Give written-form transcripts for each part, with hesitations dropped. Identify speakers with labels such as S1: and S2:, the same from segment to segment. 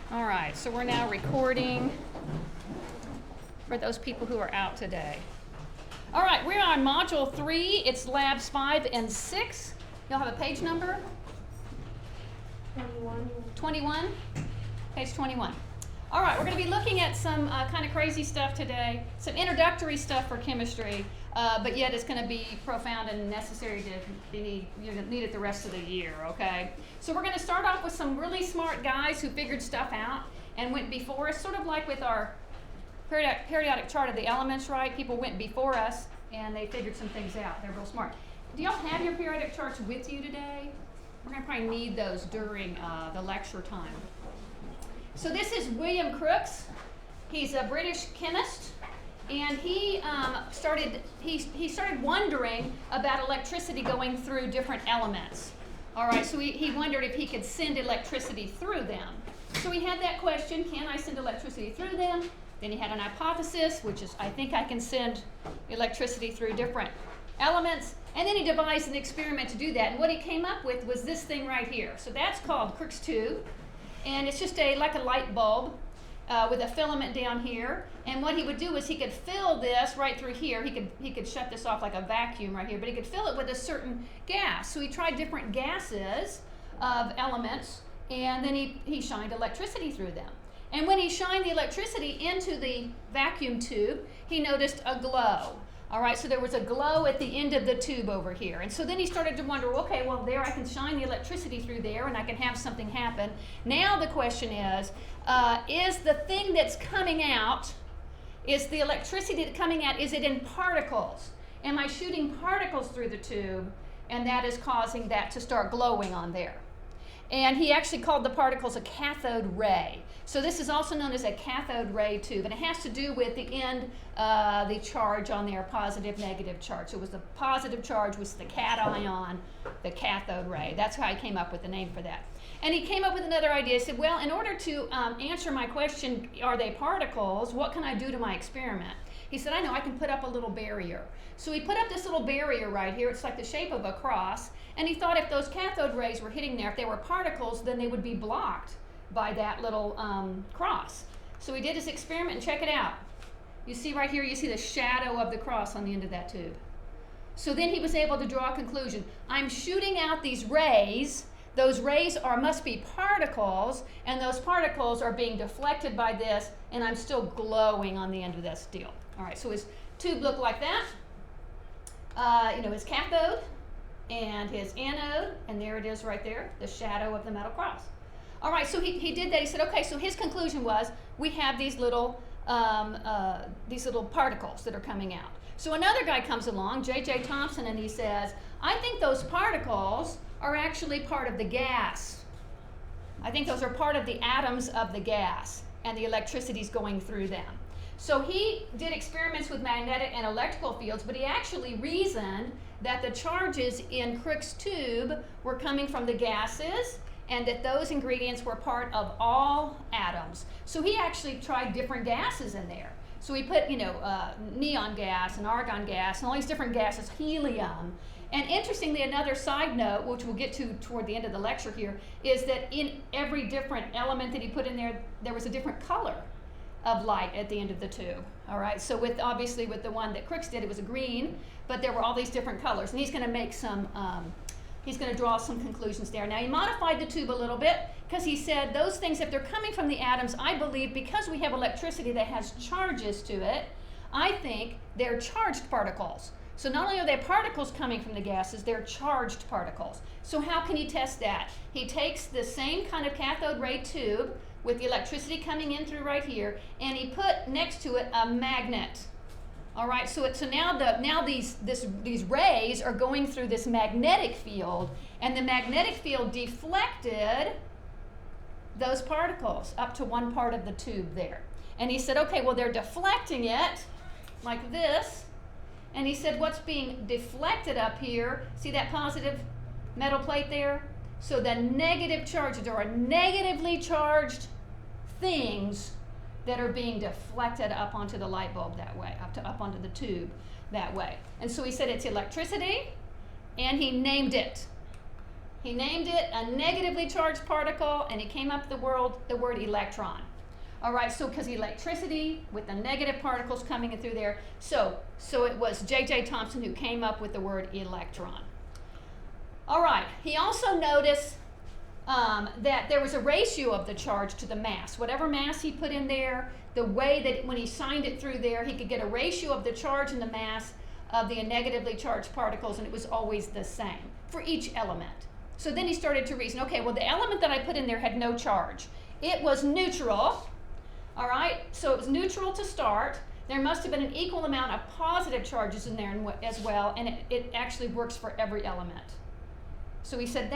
S1: All right, so we're now recording for those people who are out today. All right, we're on Module 3. It's Labs 5 and 6. Y'all have a page number?
S2: 21.
S1: 21? Page 21. All right, we're going to be looking at some kind of crazy stuff today, some introductory stuff for chemistry, but yet it's going to be profound and necessary to be needed the rest of the year, okay? So we're going to start off with some really smart guys who figured stuff out and went before us, sort of like with our periodic chart of the elements, right? People went before us and they figured some things out. They're real smart. Do y'all have your periodic charts with you today? We're going to probably need those during the lecture time. So this is William Crookes. He's a British chemist, and he started wondering about electricity going through different elements. All right, so he wondered if he could send electricity through them. So he had that question, can I send electricity through them? Then he had an hypothesis, which is I think I can send electricity through different elements. And then he devised an experiment to do that. And what he came up with was this thing right here. So that's called Crookes tube. And it's just like a light bulb with a filament down here. And what he would do is he could fill this right through here. He could shut this off like a vacuum right here, but he could fill it with a certain gas. So he tried different gases of elements, and then he shined electricity through them. And when he shined the electricity into the vacuum tube, he noticed a glow. All right, so there was a glow at the end of the tube over here. And so then he started to wonder, okay, well, there I can shine the electricity through there and I can have something happen. Now the question is the thing that's coming out, is the electricity that's coming out, is it in particles? Am I shooting particles through the tube and that is causing that to start glowing on there? And he actually called the particles a cathode ray. So this is also known as a cathode ray tube, and it has to do with the end, the charge on there, positive, negative charge. So it was the positive charge was the cation, the cathode ray. That's how he came up with the name for that. And he came up with another idea. He said, well, in order to answer my question, are they particles, what can I do to my experiment? He said, I know, I can put up a little barrier. So he put up this little barrier right here. It's like the shape of a cross. And he thought if those cathode rays were hitting there, if they were particles, then they would be blocked by that little cross. So he did his experiment, and check it out. You see right here, you see the shadow of the cross on the end of that tube. So then he was able to draw a conclusion. I'm shooting out these rays. Those rays must be particles, and those particles are being deflected by this, and I'm still glowing on the end of this deal. All right, so his tube looked like that. His cathode and his anode, and there it is right there, the shadow of the metal cross. All right, so he did that. He said, okay, so his conclusion was we have these little particles that are coming out. So another guy comes along, J.J. Thomson, and he says, I think those particles are actually part of the gas. I think those are part of the atoms of the gas, and the electricity is going through them. So he did experiments with magnetic and electrical fields, but he actually reasoned that the charges in Crookes' tube were coming from the gases, and that those ingredients were part of all atoms. So he actually tried different gases in there. So he put, neon gas and argon gas and all these different gases, helium. And interestingly, another side note, which we'll get to toward the end of the lecture here, is that in every different element that he put in there, there was a different color of light at the end of the tube. All right, so obviously with the one that Crookes did, it was a green, but there were all these different colors. And he's going to make he's going to draw some conclusions there. Now, he modified the tube a little bit because he said those things, if they're coming from the atoms, I believe because we have electricity that has charges to it, I think they're charged particles. So not only are they particles coming from the gases, they're charged particles. So how can he test that? He takes the same kind of cathode ray tube with the electricity coming in through right here, and he put next to it a magnet. All right, so now these rays are going through this magnetic field, and the magnetic field deflected those particles up to one part of the tube there. And he said, okay, well, they're deflecting it like this. And he said, what's being deflected up here, see that positive metal plate there? So the negative charges, there are negatively charged things that are being deflected up onto the light bulb that way, up onto the tube that way. And so he said it's electricity, and he named it. He named it a negatively charged particle, and he came up with the word electron. All right, so because electricity with the negative particles coming in through there, so it was J.J. Thomson who came up with the word electron. All right, he also noticed that there was a ratio of the charge to the mass. Whatever mass he put in there, the way that when he signed it through there, he could get a ratio of the charge and the mass of the negatively charged particles, and it was always the same for each element. So then he started to reason, okay, well, the element that I put in there had no charge. It was neutral, all right? So it was neutral to start. There must have been an equal amount of positive charges in there as well, and it actually works for every element. So he said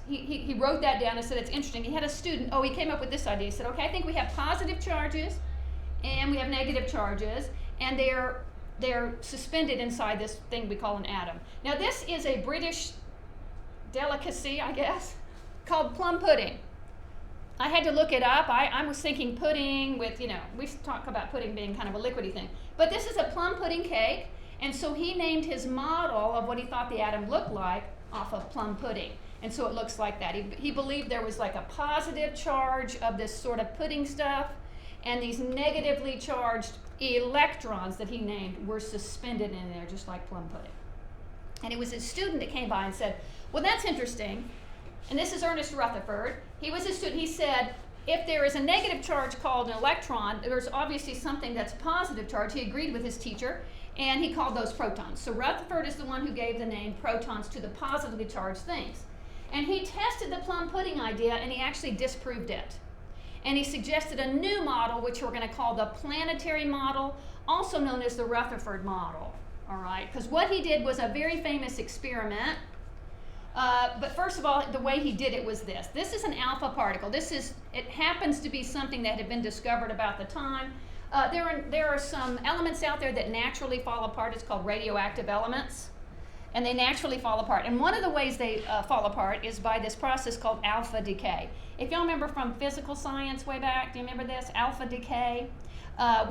S1: he wrote that down and said it's interesting. He had a student, he came up with this idea. He said, okay, I think we have positive charges and we have negative charges, and they're suspended inside this thing we call an atom. Now this is a British delicacy, I guess, called plum pudding. I had to look it up. I was thinking pudding with, we talk about pudding being kind of a liquidy thing. But this is a plum pudding cake, and so he named his model of what he thought the atom looked like off of plum pudding. And so it looks like that. He believed there was like a positive charge of this sort of pudding stuff, and these negatively charged electrons that he named were suspended in there just like plum pudding. And it was his student that came by and said, well, that's interesting. And this is Ernest Rutherford. He was a student. He said, if there is a negative charge called an electron, there's obviously something that's a positive charge. He agreed with his teacher, and he called those protons. So Rutherford is the one who gave the name protons to the positively charged things. And he tested the plum pudding idea, and he actually disproved it. And he suggested a new model, which we're going to call the planetary model, also known as the Rutherford model. All right, because what he did was a very famous experiment. But first of all, the way he did it was this. This is an alpha particle. It happens to be something that had been discovered about the time. There are some elements out there that naturally fall apart. It's called radioactive elements. And they naturally fall apart. And one of the ways they fall apart is by this process called alpha decay. If y'all remember from physical science way back, do you remember this? Alpha decay.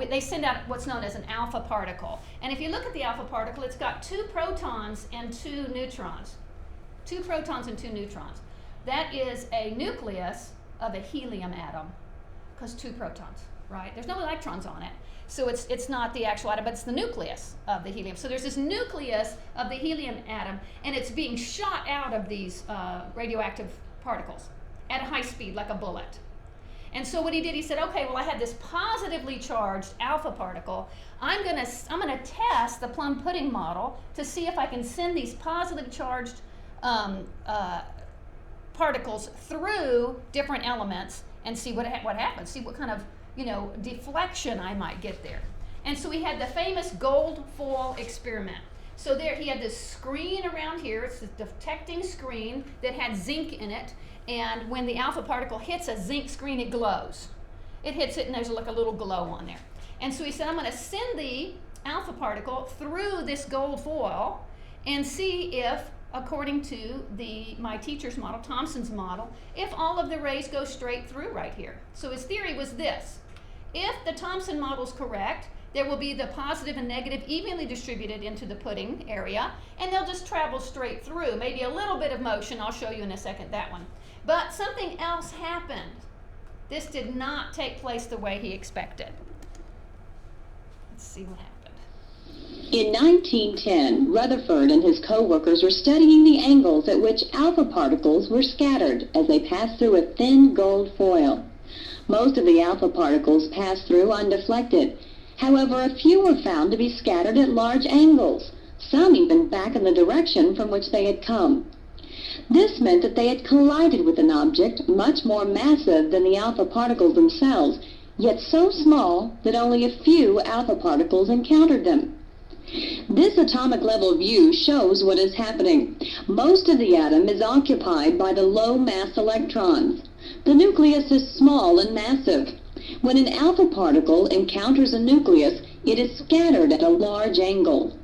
S1: They send out what's known as an alpha particle. And if you look at the alpha particle, it's got 2 protons and 2 neutrons. 2 protons and 2 neutrons. That is a nucleus of a helium atom, because 2 protons, right? There's no electrons on it. So it's not the actual atom, but it's the nucleus of the helium. So there's this nucleus of the helium atom, and it's being shot out of these radioactive particles at a high speed, like a bullet. And so what he did, he said, okay, well, I had this positively charged alpha particle. I'm gonna test the plum pudding model to see if I can send these positively charged particles through different elements and see what happens, see what kind of deflection I might get there. And so he had the famous gold foil experiment. So there he had this screen around here. It's a detecting screen that had zinc in it, and when the alpha particle hits a zinc screen, it glows. It hits it and there's like a little glow on there. And so he said, I'm going to send the alpha particle through this gold foil and see if, according to my teacher's model, Thomson's model, if all of the rays go straight through right here. So his theory was this: if the Thomson model is correct, there will be the positive and negative evenly distributed into the pudding area, and they'll just travel straight through. Maybe a little bit of motion. I'll show you in a second that one. But something else happened. This did not take place the way he expected. Let's see what happened.
S2: In 1910, Rutherford and his co-workers were studying the angles at which alpha particles were scattered as they passed through a thin gold foil. Most of the alpha particles passed through undeflected. However, a few were found to be scattered at large angles, some even back in the direction from which they had come. This meant that they had collided with an object much more massive than the alpha particles themselves, yet so small that only a few alpha particles encountered them. This atomic level view shows what is happening. Most of the atom is occupied by the low mass electrons. The nucleus is small and massive. When an alpha particle encounters a nucleus, it is scattered at a large angle.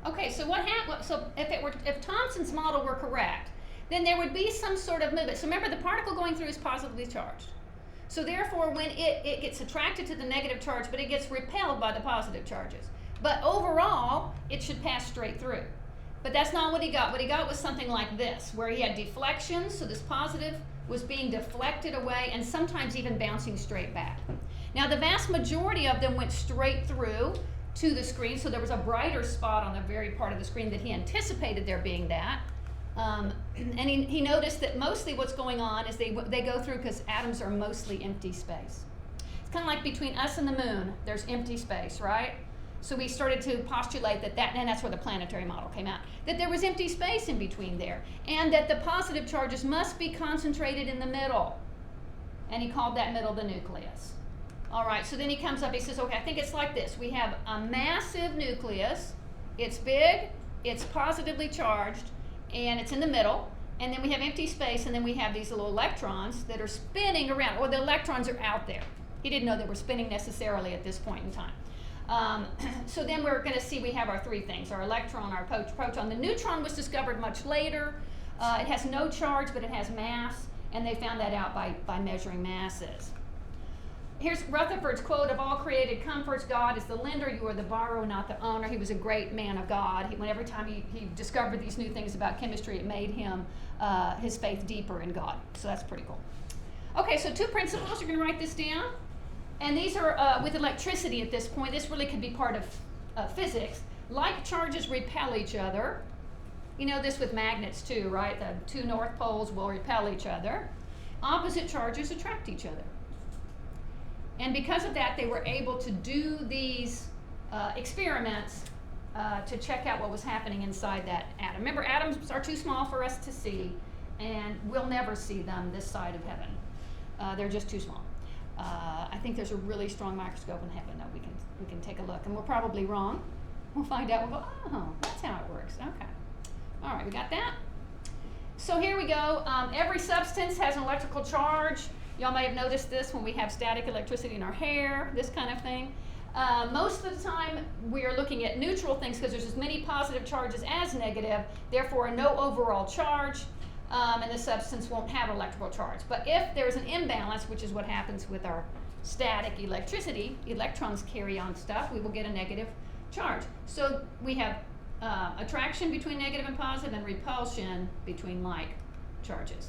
S1: Okay, so what happened? So if Thomson's model were correct, then there would be some sort of movement. So remember, the particle going through is positively charged. So therefore, when it gets attracted to the negative charge, but it gets repelled by the positive charges. But overall, it should pass straight through. But that's not what he got. What he got was something like this, where he had deflections, so this positive was being deflected away and sometimes even bouncing straight back. Now, the vast majority of them went straight through to the screen, so there was a brighter spot on the very part of the screen that he anticipated there being that. And he noticed that mostly what's going on is they go through because atoms are mostly empty space. It's kind of like between us and the moon, there's empty space, right? So we started to postulate and that's where the planetary model came out, that there was empty space in between there, and that the positive charges must be concentrated in the middle. And he called that middle the nucleus. All right, so then he comes up, he says, okay, I think it's like this. We have a massive nucleus, it's big, it's positively charged, and it's in the middle, and then we have empty space, and then we have these little electrons that are spinning around, or the electrons are out there. He didn't know they were spinning necessarily at this point in time. So then we're going to see we have our three things, our electron, our proton. The neutron was discovered much later. It has no charge, but it has mass, and they found that out by measuring masses. Here's Rutherford's quote: "Of all created comforts, God is the lender, you are the borrower, not the owner." He was a great man of God. Every time he discovered these new things about chemistry, it made him his faith deeper in God. So that's pretty cool. Okay, so two principles, you're going to write this down. And these are with electricity at this point. This really could be part of physics. Like charges repel each other. You know this with magnets too, right? The two north poles will repel each other. Opposite charges attract each other. And because of that, they were able to do these experiments to check out what was happening inside that atom. Remember, atoms are too small for us to see, and we'll never see them this side of heaven. They're just too small. I think there's a really strong microscope in heaven that we can take a look, and we're probably wrong. We'll find out. We'll go, oh, that's how it works. Okay. All right, we got that. So here we go. Every substance has an electrical charge. Y'all may have noticed this when we have static electricity in our hair, this kind of thing. Most of the time, we are looking at neutral things because there's as many positive charges as negative, therefore no overall charge, and the substance won't have electrical charge. But if there's an imbalance, which is what happens with our static electricity, electrons carry on stuff, we will get a negative charge. So we have attraction between negative and positive, and repulsion between like charges.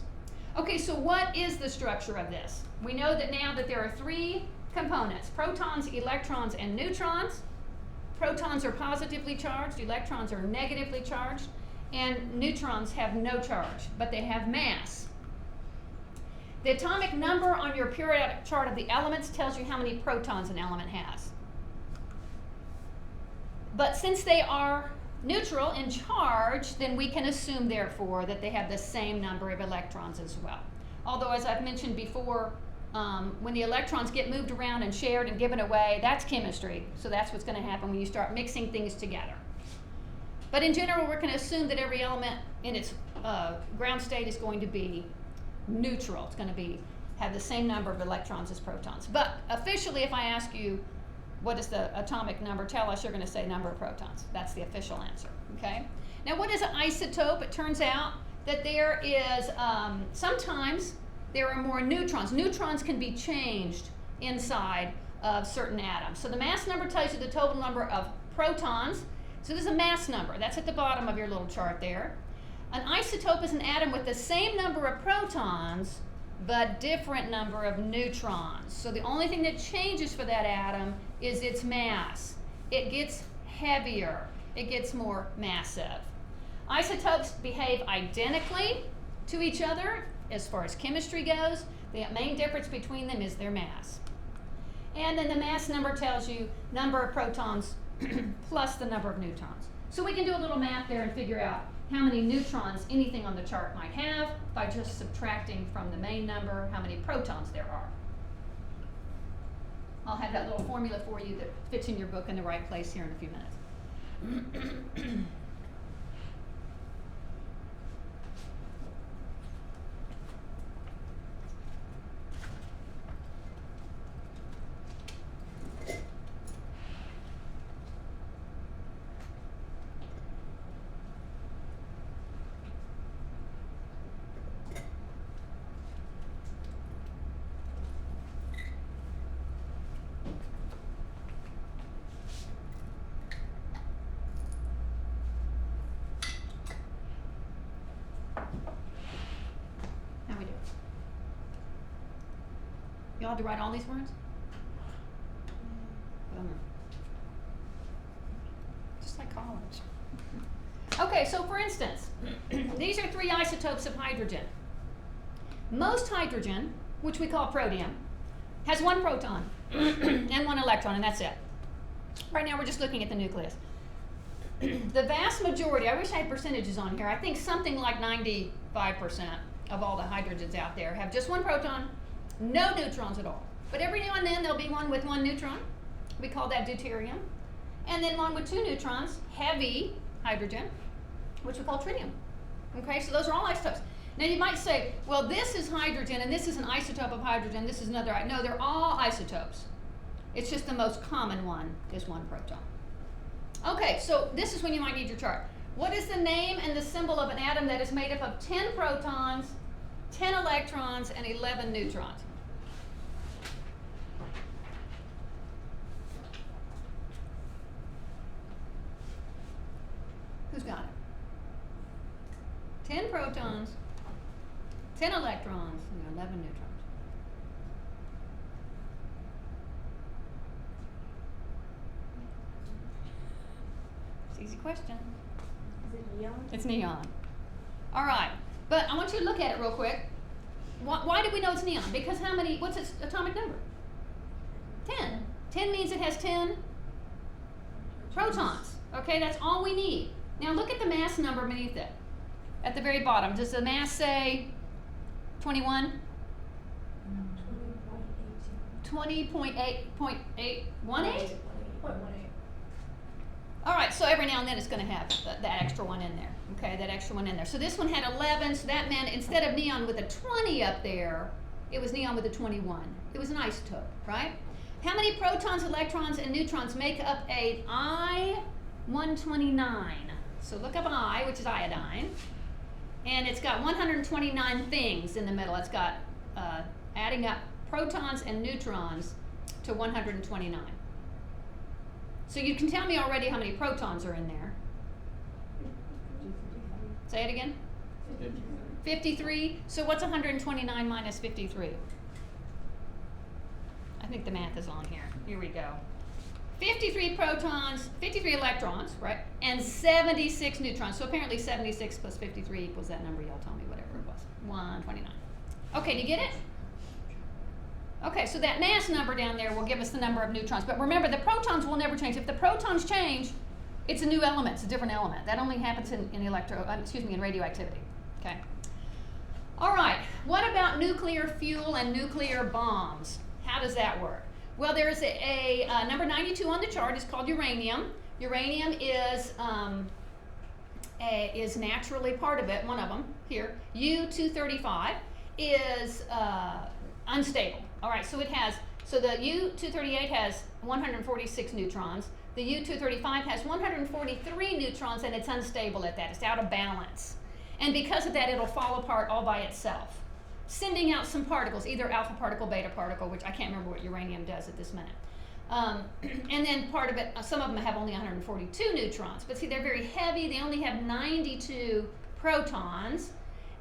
S1: Okay, so what is the structure of this? We know that now that there are three components: protons, electrons, and neutrons. Protons are positively charged, electrons are negatively charged, and neutrons have no charge, but they have mass. The atomic number on your periodic chart of the elements tells you how many protons an element has. But since they are neutral in charge, then we can assume, therefore, that they have the same number of electrons as well. Although, as I've mentioned before, when the electrons get moved around and shared and given away, that's chemistry. So that's what's going to happen when you start mixing things together. But in general, we're going to assume that every element in its ground state is going to be neutral. It's going to have the same number of electrons as protons. But officially, if I ask you, what does the atomic number tell us? You're going to say number of protons. That's the official answer, okay? Now, what is an isotope? It turns out that there is, sometimes there are more neutrons. Neutrons can be changed inside of certain atoms. So the mass number tells you the total number of protons. So this is a mass number. That's at the bottom of your little chart there. An isotope is an atom with the same number of protons, but different number of neutrons. So the only thing that changes for that atom is its mass. It gets heavier. It gets more massive. Isotopes behave identically to each other as far as chemistry goes. The main difference between them is their mass. And then the mass number tells you number of protons plus the number of neutrons. So we can do a little math there and figure out how many neutrons anything on the chart might have by just subtracting from the main number how many protons there are. I'll have that little formula for you that fits in your book in the right place here in a few minutes. Y'all had to write all these words? Bummer. Just like college. Okay, so for instance, these are 3 isotopes of hydrogen. Most hydrogen, which we call protium, has 1 proton and 1 electron, and that's it. Right now we're just looking at the nucleus. The vast majority, I wish I had percentages on here, I think something like 95% of all the hydrogens out there have just 1 proton, no neutrons at all. But every now and then there'll be one with 1 neutron. We call that deuterium. And then one with 2 neutrons, heavy hydrogen, which we call tritium. Okay, so those are all isotopes. Now you might say, well, this is hydrogen and this is an isotope of hydrogen, this is another. No, they're all isotopes. It's just the most common one is 1 proton. Okay, so this is when you might need your chart. What is the name and the symbol of an atom that is made up of 10 protons, 10 electrons, and 11 neutrons? Who's got it? 10 protons, 10 electrons, and 11 neutrons. It's an easy question.
S3: Is it neon?
S1: It's neon. All right, but I want you to look at it real quick. Why do we know it's neon? Because how many, what's its atomic number? 10. 10 means it has 10 protons. Okay, that's all we need. Now look at the mass number beneath it. At the very bottom, does the mass say 21? 20.8.818? All right, so every now and then it's going to have that extra one in there. Okay, that extra one in there. So this one had 11, so that meant instead of neon with a 20 up there, it was neon with a 21. It was an isotope, right? How many protons, electrons, and neutrons make up a I-129? So look up I, which is iodine, and it's got 129 things in the middle. It's got adding up protons and neutrons to 129. So you can tell me already how many protons are in there. Say it again. 53. So what's 129 minus 53? I think the math is on here. Here we go. 53 protons, 53 electrons, right? And 76 neutrons. So apparently 76 plus 53 equals that number. Y'all tell me whatever it was. 129. Okay, do you get it? Okay, so that mass number down there will give us the number of neutrons. But remember, the protons will never change. If the protons change, it's a new element. It's a different element. That only happens in in radioactivity. Okay. All right. What about nuclear fuel and nuclear bombs? How does that work? Well, there's a number 92 on the chart. It's called uranium. Uranium is naturally part of it. One of them here. U-235 is unstable. All right, so it has, so the U-238 has 146 neutrons. The U-235 has 143 neutrons, and it's unstable at that. It's out of balance. And because of that, it'll fall apart all by itself, sending out some particles, either alpha particle, beta particle, which I can't remember what uranium does at this minute. And then part of it, some of them have only 142 neutrons. But see, they're very heavy. They only have 92 protons.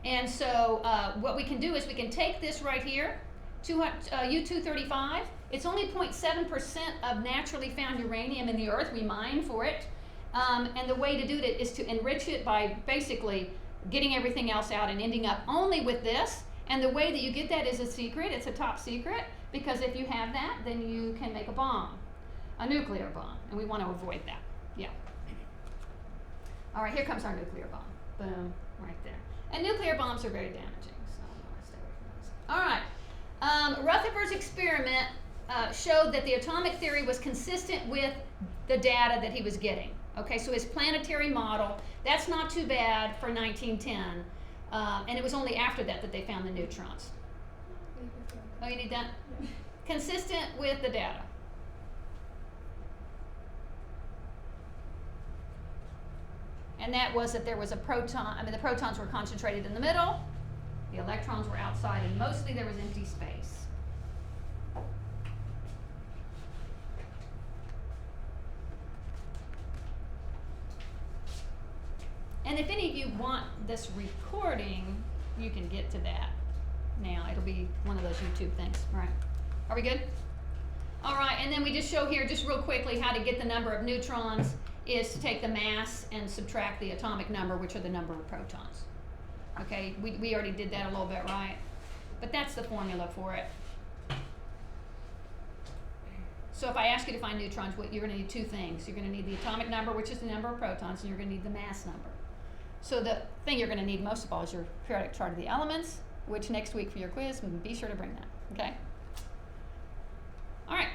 S1: And so what we can do is we can take this right here, U-235. It's only 0.7% of naturally found uranium in the earth. We mine for it. And the way to do it is to enrich it by basically getting everything else out and ending up only with this. And the way that you get that is a secret. It's a top secret, because if you have that, then you can make a bomb, a nuclear bomb. And we want to avoid that. Yeah. All right, here comes our nuclear bomb. Boom, right there. And nuclear bombs are very damaging, so I want to stay away from those. All right. Rutherford's experiment showed that the atomic theory was consistent with the data that he was getting. Okay, so his planetary model, that's not too bad for 1910. And it was only after that that they found the neutrons. Oh, you need that?
S3: Yeah.
S1: Consistent with the data. And that was that there was a proton, the protons were concentrated in the middle, the electrons were outside, and mostly there was empty space. And if any of you want this recording, you can get to that now. It'll be one of those YouTube things, right? Are we good? All right, and then we just show here, just real quickly, how to get the number of neutrons is to take the mass and subtract the atomic number, which are the number of protons. Okay, we already did that a little bit, right? But that's the formula for it. So if I ask you to find neutrons, you're going to need two things. You're going to need the atomic number, which is the number of protons, and you're going to need the mass number. So the thing you're going to need most of all is your periodic chart of the elements, which next week for your quiz, be sure to bring that, okay? All right,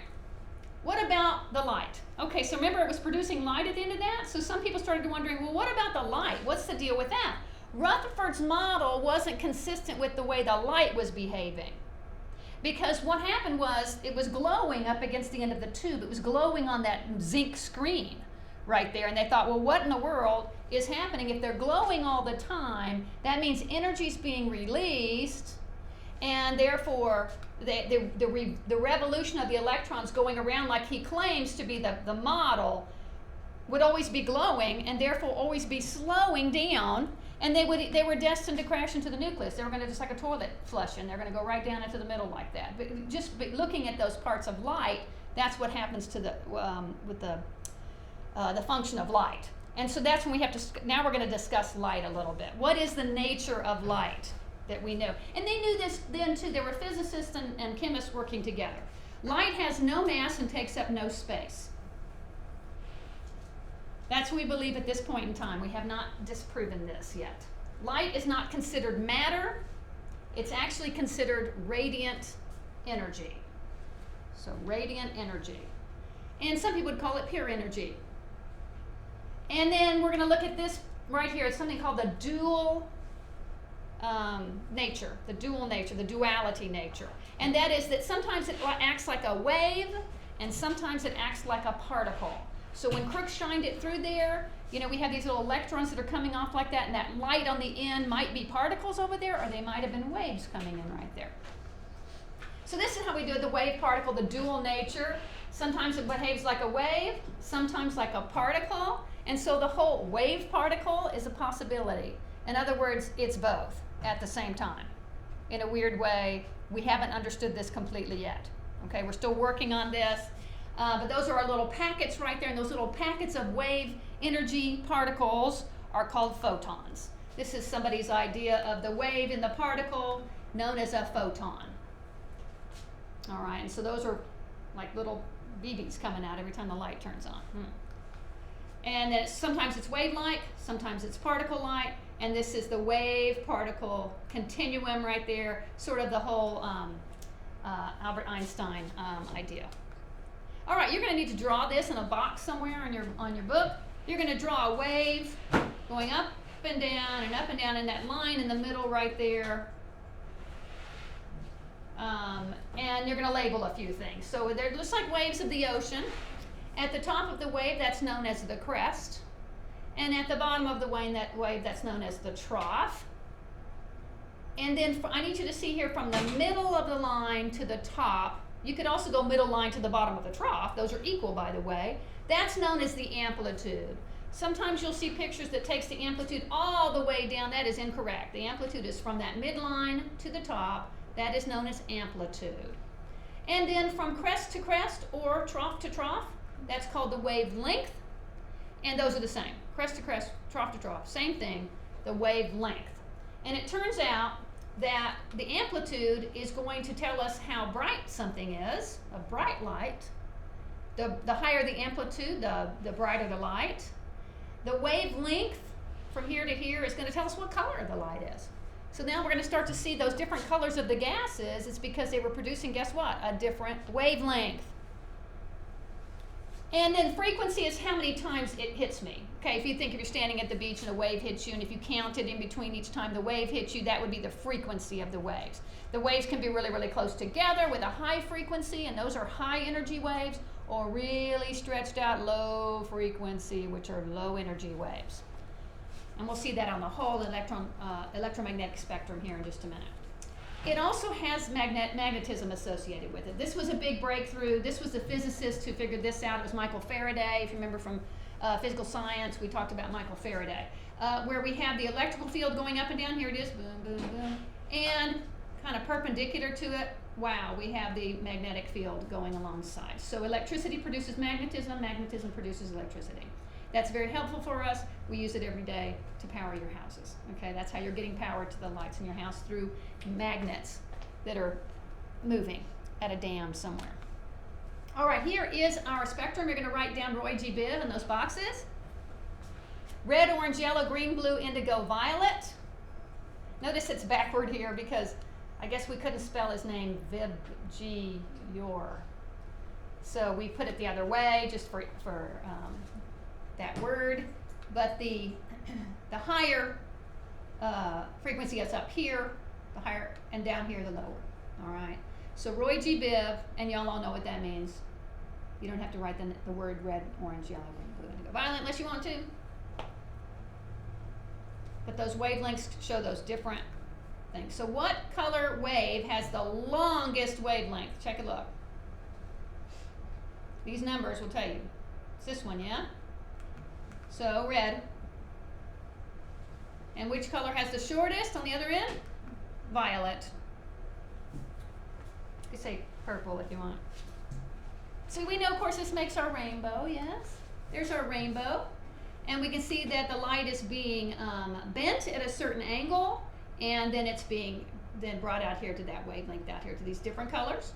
S1: what about the light? Okay, so remember it was producing light at the end of that? So some people started wondering, well, what about the light? What's the deal with that? Rutherford's model wasn't consistent with the way the light was behaving. Because what happened was it was glowing up against the end of the tube. It was glowing on that zinc screen right there. And they thought, well, what in the world is happening? If they're glowing all the time, that means energy is being released, and therefore the revolution of the electrons going around like he claims to be the model would always be glowing and therefore always be slowing down, and they were destined to crash into the nucleus. They were going to just like a toilet flush, and they're going to go right down into the middle like that. But just looking at those parts of light, that's what happens to with the function of light. And so that's when we have to, now we're going to discuss light a little bit. What is the nature of light that we know? And they knew this then too. There were physicists and chemists working together. Light has no mass and takes up no space. That's what we believe at this point in time. We have not disproven this yet. Light is not considered matter. It's actually considered radiant energy. So radiant energy. And some people would call it pure energy. And then we're going to look at this right here. It's something called the dual nature, the duality nature. And that is that sometimes it acts like a wave, and sometimes it acts like a particle. So when Crookes shined it through there, you know, we have these little electrons that are coming off like that, and that light on the end might be particles over there, or they might have been waves coming in right there. So this is how we do the wave particle, the dual nature. Sometimes it behaves like a wave, sometimes like a particle, and so the whole wave particle is a possibility. In other words, it's both at the same time. In a weird way, we haven't understood this completely yet. Okay, we're still working on this. But those are our little packets right there, and those little packets of wave energy particles are called photons. This is somebody's idea of the wave in the particle known as a photon. All right, and so those are like little BBs coming out every time the light turns on. And then sometimes it's wave-like, sometimes it's particle-like, and this is the wave-particle continuum right there, sort of the whole Albert Einstein idea. All right, you're going to need to draw this in a box somewhere on your book. You're going to draw a wave going up and down and up and down, and that line in the middle right there. And you're going to label a few things. So they're just like waves of the ocean. At the top of the wave, that's known as the crest. And at the bottom of the wave, that's known as the trough. And then I need you to see here from the middle of the line to the top. You could also go middle line to the bottom of the trough. Those are equal, by the way. That's known as the amplitude. Sometimes you'll see pictures that takes the amplitude all the way down. That is incorrect. The amplitude is from that midline to the top. That is known as amplitude. And then from crest to crest or trough to trough, that's called the wavelength. And those are the same. Crest to crest, trough to trough, same thing, the wavelength. And it turns out that the amplitude is going to tell us how bright something is, a bright light. The higher the amplitude, the brighter the light. The wavelength from here to here is going to tell us what color the light is. So now we're going to start to see those different colors of the gases. It's because they were producing, guess what? A different wavelength. And then frequency is how many times it hits me. Okay, if you think if you're standing at the beach and a wave hits you, and if you counted in between each time the wave hits you, that would be the frequency of the waves. The waves can be really, really close together with a high frequency, and those are high energy waves, or really stretched out low frequency, which are low energy waves. And we'll see that on the whole electromagnetic spectrum here in just a minute. It also has magnetism associated with it. This was a big breakthrough. This was the physicist who figured this out. It was Michael Faraday. If you remember from physical science, we talked about Michael Faraday, where we have the electrical field going up and down. Here it is, boom, boom, boom. And kind of perpendicular to it wow, we have the magnetic field going alongside. So electricity produces magnetism, magnetism produces electricity. That's very helpful for us. We use it every day to power your houses. Okay, that's how you're getting power to the lights in your house, through magnets that are moving at a dam somewhere. All right, here is our spectrum. You're going to write down Roy G. Biv in those boxes. Red, orange, yellow, green, blue, indigo, violet. Notice it's backward here because I guess we couldn't spell his name, Vib G. Yor. So we put it the other way just for that word. But the higher frequency is up here, the higher, and down here the lower. All right. So Roy G. Biv, and y'all all know what that means. You don't have to write the word red, orange, yellow, green, blue, indigo, violet unless you want to. But those wavelengths show those different things. So what color wave has the longest wavelength? Check a look. These numbers will tell you. It's this one, yeah? So red. And which color has the shortest on the other end? Violet. You could say purple if you want. So we know, of course, this makes our rainbow, yes? There's our rainbow. And we can see that the light is being bent at a certain angle, and then it's being then brought out here to that wavelength out here to these different colors.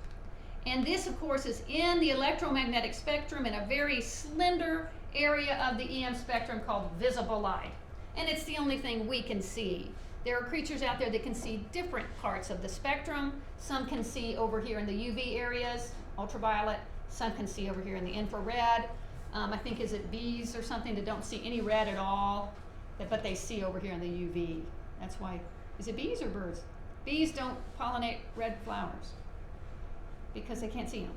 S1: And this, of course, is in the electromagnetic spectrum in a very slender area of the EM spectrum called visible light. And it's the only thing we can see. There are creatures out there that can see different parts of the spectrum. Some can see over here in the UV areas, ultraviolet. Some can see over here in the infrared. I think, is it bees or something that don't see any red at all, but they see over here in the UV. That's why, is it bees or birds? Bees don't pollinate red flowers because they can't see them.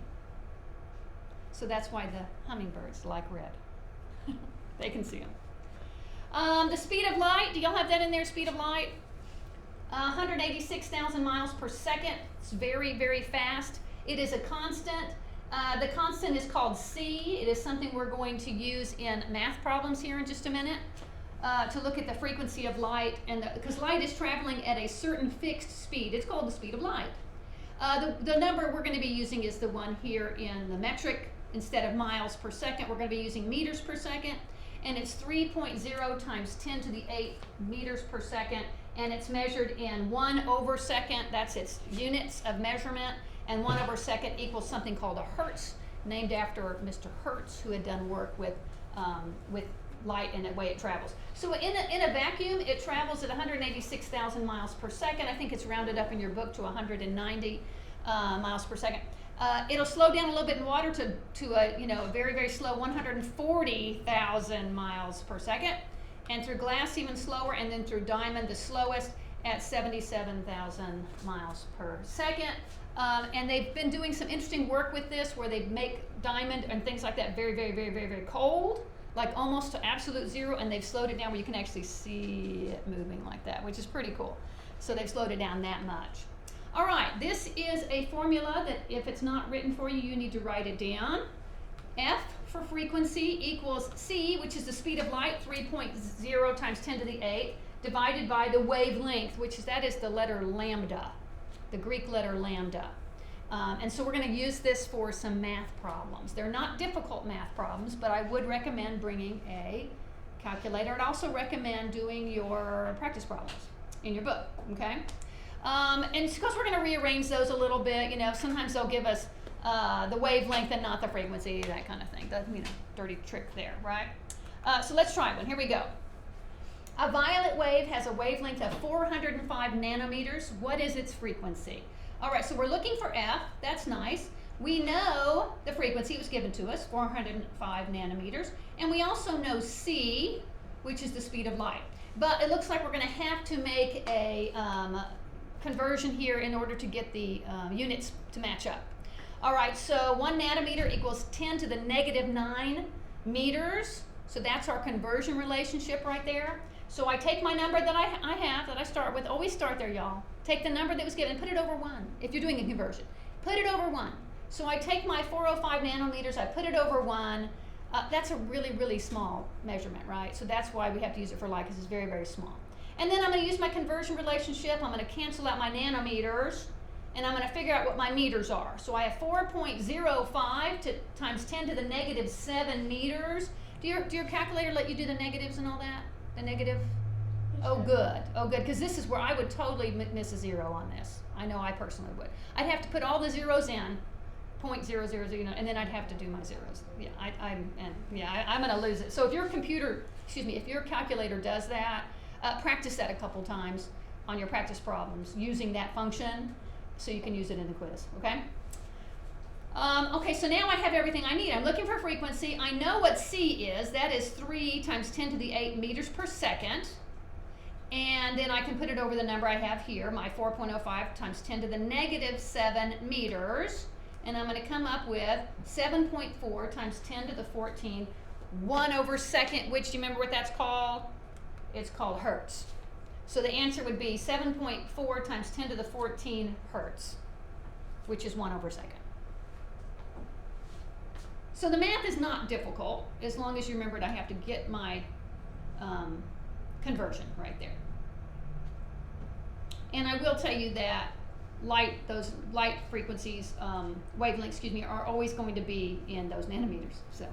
S1: So that's why the hummingbirds like red. They can see them. The speed of light, do y'all have that in there, speed of light? 186,000 miles per second. It's very, very fast. It is a constant. The constant is called c. It is something we're going to use in math problems here in just a minute to look at the frequency of light, and because light is traveling at a certain fixed speed. It's called the speed of light. The number we're going to be using is the one here in the metric. Instead of miles per second, we're going to be using meters per second, and it's 3.0 times 10 to the 8 meters per second, and it's measured in 1 over second. That's its units of measurement. And 1 over second equals something called a hertz, named after Mr. Hertz, who had done work with light and the way it travels. So in a vacuum, it travels at 186,000 miles per second. I think it's rounded up in your book to 190 miles per second. It'll slow down a little bit in water to a very, very slow 140,000 miles per second, and through glass even slower, and then through diamond the slowest at 77,000 miles per second. And they've been doing some interesting work with this where they make diamond and things like that very, very, very, very, very cold, like almost to absolute zero, and they've slowed it down where you can actually see it moving like that, which is pretty cool. So they've slowed it down that much. All right, this is a formula that if it's not written for you, you need to write it down. F for frequency equals c, which is the speed of light, 3.0 times 10 to the 8, divided by the wavelength, that is the letter lambda. The Greek letter lambda. And so we're going to use this for some math problems. They're not difficult math problems, but I would recommend bringing a calculator. I'd also recommend doing your practice problems in your book, okay? And because we're going to rearrange those a little bit, sometimes they'll give us the wavelength and not the frequency, that kind of thing. The dirty trick there, right? So let's try one. Here we go. A violet wave has a wavelength of 405 nanometers. What is its frequency? All right, so we're looking for F. That's nice. We know the frequency was given to us, 405 nanometers. And we also know C, which is the speed of light. But it looks like we're going to have to make a conversion here in order to get the units to match up. All right, so 1 nanometer equals 10 to the negative 9 meters. So that's our conversion relationship right there. So I take my number that I have, that I start with. Always start there, y'all. Take the number that was given, put it over 1, if you're doing a conversion. Put it over 1. So I take my 405 nanometers, I put it over 1. That's a really, really small measurement, right? So that's why we have to use it for light, because it's very, very small. And then I'm going to use my conversion relationship. I'm going to cancel out my nanometers. and I'm going to figure out what my meters are. So I have 4.05 times 10 to the negative 7 meters. Do your calculator let you do the negatives and all that? The negative? Oh, good. Oh, good. Because this is where I would totally miss a zero on this. I know I personally would. I'd have to put all the zeros in, 0.000, and then I'd have to do my zeros. Yeah, I'm going to lose it. So if your if your calculator does that, practice that a couple times on your practice problems using that function so you can use it in the quiz, okay? Okay, so now I have everything I need. I'm looking for frequency. I know what C is. That is 3 times 10 to the 8 meters per second. And then I can put it over the number I have here, my 4.05 times 10 to the negative 7 meters. And I'm going to come up with 7.4 times 10 to the 14, 1 over second, which, do you remember what that's called? It's called hertz. So the answer would be 7.4 times 10 to the 14 hertz, which is 1 over second. So the math is not difficult, as long as you remembered I have to get my conversion right there. And I will tell you that those light frequencies, wavelengths, are always going to be in those nanometers. So,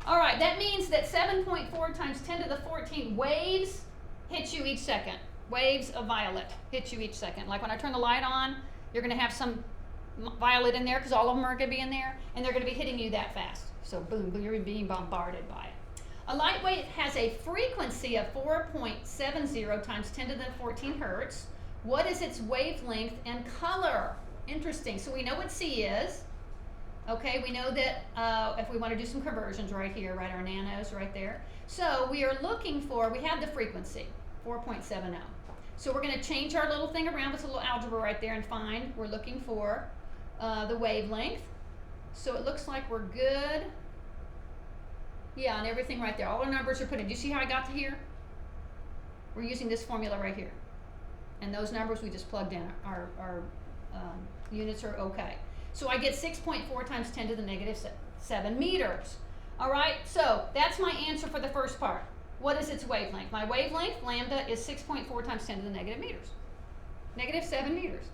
S1: all right, that means that 7.4 times 10 to the 14 waves hit you each second. Waves of violet hit you each second. Like when I turn the light on, you're going to have some violet in there because all of them are going to be in there, and they're going to be hitting you that fast. So boom, boom, you're being bombarded by it. A light wave has a frequency of 4.70 times 10 to the 14 hertz. What is its wavelength and color? Interesting. So we know what C is. Okay, we know that if we want to do some conversions right here, right, our nanos right there. So we are looking for, we have the frequency, 4.70. So we're going to change our little thing around with a little algebra right there and find, we're looking for the wavelength. So it looks like we're good. Yeah, and everything right there. All our numbers are put in. Do you see how I got to here? We're using this formula right here. And those numbers we just plugged in. Our units are okay. So I get 6.4 times 10 to the negative 7 meters. All right, so that's my answer for the first part. What is its wavelength? My wavelength, lambda, is 6.4 times 10 to the negative meters. Negative 7 meters.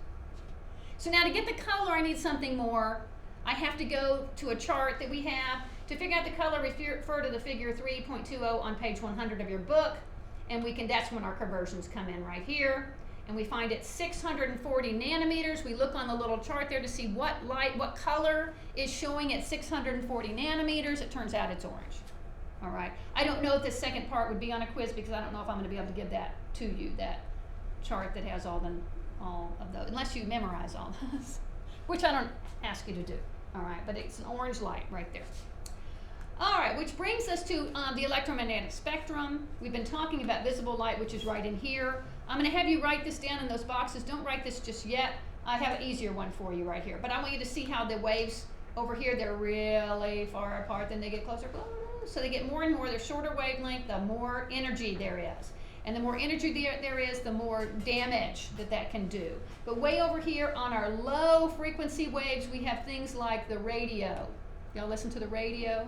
S1: So now to get the color, I need something more. I have to go to a chart that we have. To figure out the color, refer to the figure 3.20 on page 100 of your book. And that's when our conversions come in right here. And we find it 640 nanometers. We look on the little chart there to see what color is showing at 640 nanometers. It turns out it's orange. All right. I don't know if this second part would be on a quiz because I don't know if I'm going to be able to give that to you, that chart that has all of those, unless you memorize all those, which I don't ask you to do. All right. But it's an orange light right there. All right, which brings us to the electromagnetic spectrum. We've been talking about visible light, which is right in here. I'm going to have you write this down in those boxes. Don't write this just yet. I have an easier one for you right here. But I want you to see how the waves over here, they're really far apart. Then they get closer. So they get more and more. They're shorter wavelength, the more energy there is. And the more energy there is, the more damage that can do. But way over here on our low frequency waves, we have things like the radio. Y'all listen to the radio?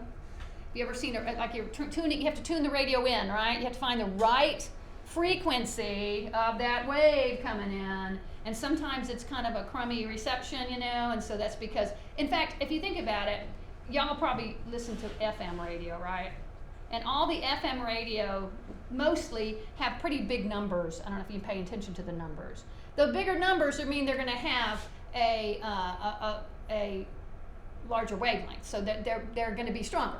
S1: You ever seen it, like you're tuning, you have to tune the radio in, right? You have to find the right frequency of that wave coming in. And sometimes it's kind of a crummy reception, and so that's because, in fact, if you think about it, y'all probably listen to FM radio, right? And all the FM radio mostly have pretty big numbers. I don't know if you pay attention to the numbers. The bigger numbers mean they're going to have a larger wavelength, so that they're going to be stronger.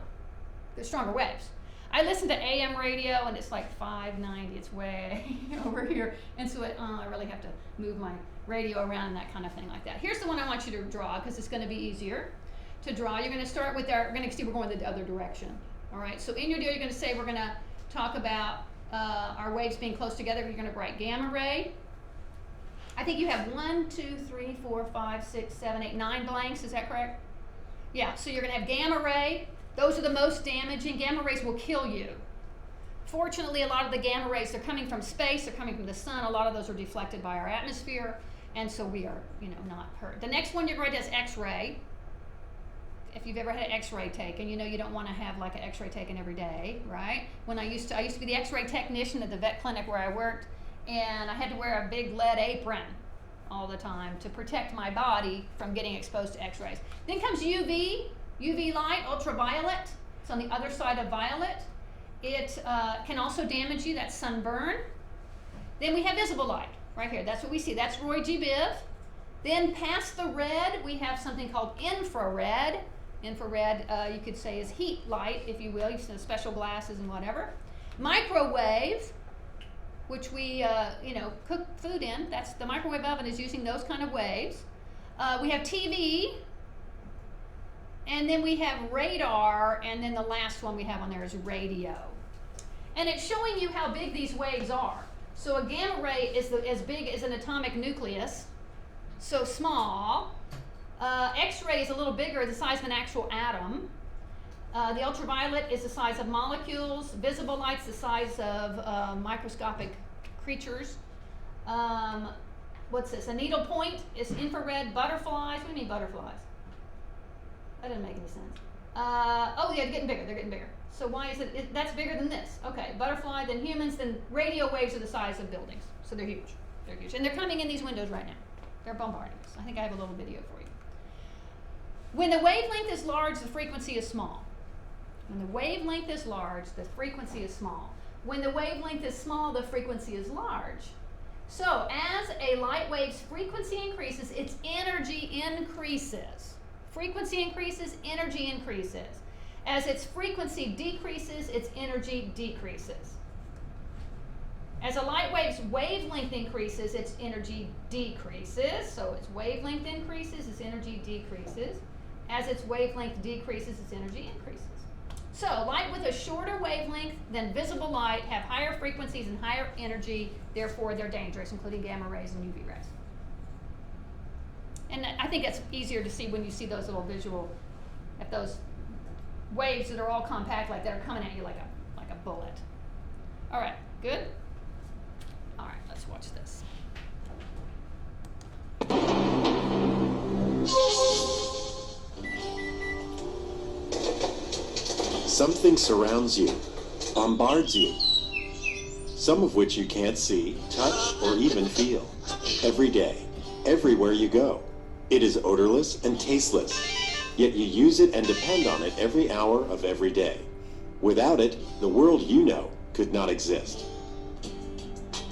S1: They're stronger waves. I listen to AM radio and it's like 590. It's way over here, and so I really have to move my radio around and that kind of thing like that. Here's the one I want you to draw because it's going to be easier to draw. You're going to start with we're going to see we're going the other direction. All right. So in your deal, you're going to say we're going to talk about our waves being close together. You're going to write gamma ray. I think you have 1, 2, 3, 4, 5, 6, 7, 8, 9 blanks. Is that correct? Yeah. So you're going to have gamma ray. Those are the most damaging. Gamma rays will kill you. Fortunately, a lot of the gamma rays, they're coming from space, they're coming from the sun. A lot of those are deflected by our atmosphere, and so we are, not hurt. The next one you're going to is X-ray. If you've ever had an X-ray taken, you don't want to have like an X-ray taken every day, right? When I used to be the X-ray technician at the vet clinic where I worked, and I had to wear a big lead apron. all the time to protect my body from getting exposed to X-rays. Then comes UV light, ultraviolet. It's on the other side of violet. It can also damage you, that's sunburn. Then we have visible light, right here. That's what we see. That's Roy G. Biv. Then past the red, we have something called infrared. Infrared, you could say, is heat light, if you will. You see the special glasses and whatever. Microwave, which we, cook food in. That's the microwave oven is using those kind of waves. We have TV, and then we have radar, and then the last one we have on there is radio. And it's showing you how big these waves are. So a gamma ray is as big as an atomic nucleus, so small. X-ray is a little bigger, the size of an actual atom. The ultraviolet is the size of molecules. Visible light's the size of microscopic creatures. What's this? A needle point is infrared. Butterflies. What do you mean butterflies? That doesn't make any sense. Oh yeah, they're getting bigger. They're getting bigger. So why is it? That's bigger than this. Okay, butterfly, then humans, then radio waves are the size of buildings. So they're huge. They're huge, and they're coming in these windows right now. They're bombarding us. I think I have a little video for you. When the wavelength is large, the frequency is small. When the wavelength is large, the frequency is small. When the wavelength is small, the frequency is large. So as a light wave's frequency increases, its energy increases. Frequency increases, energy increases. As its frequency decreases, its energy decreases. As a light wave's wavelength increases, its energy decreases. So its wavelength increases, its energy decreases. As its wavelength decreases, its energy increases. So light with a shorter wavelength than visible light have higher frequencies and higher energy, therefore they're dangerous, including gamma rays and UV rays. And I think that's easier to see when you see those little visual, at those waves that are all compact like that are coming at you like a bullet. All right, good? All right, let's watch this.
S4: Something surrounds you, bombards you, some of which you can't see, touch, or even feel. Every day, everywhere you go. It is odorless and tasteless, yet you use it and depend on it every hour of every day. Without it, the world you know could not exist.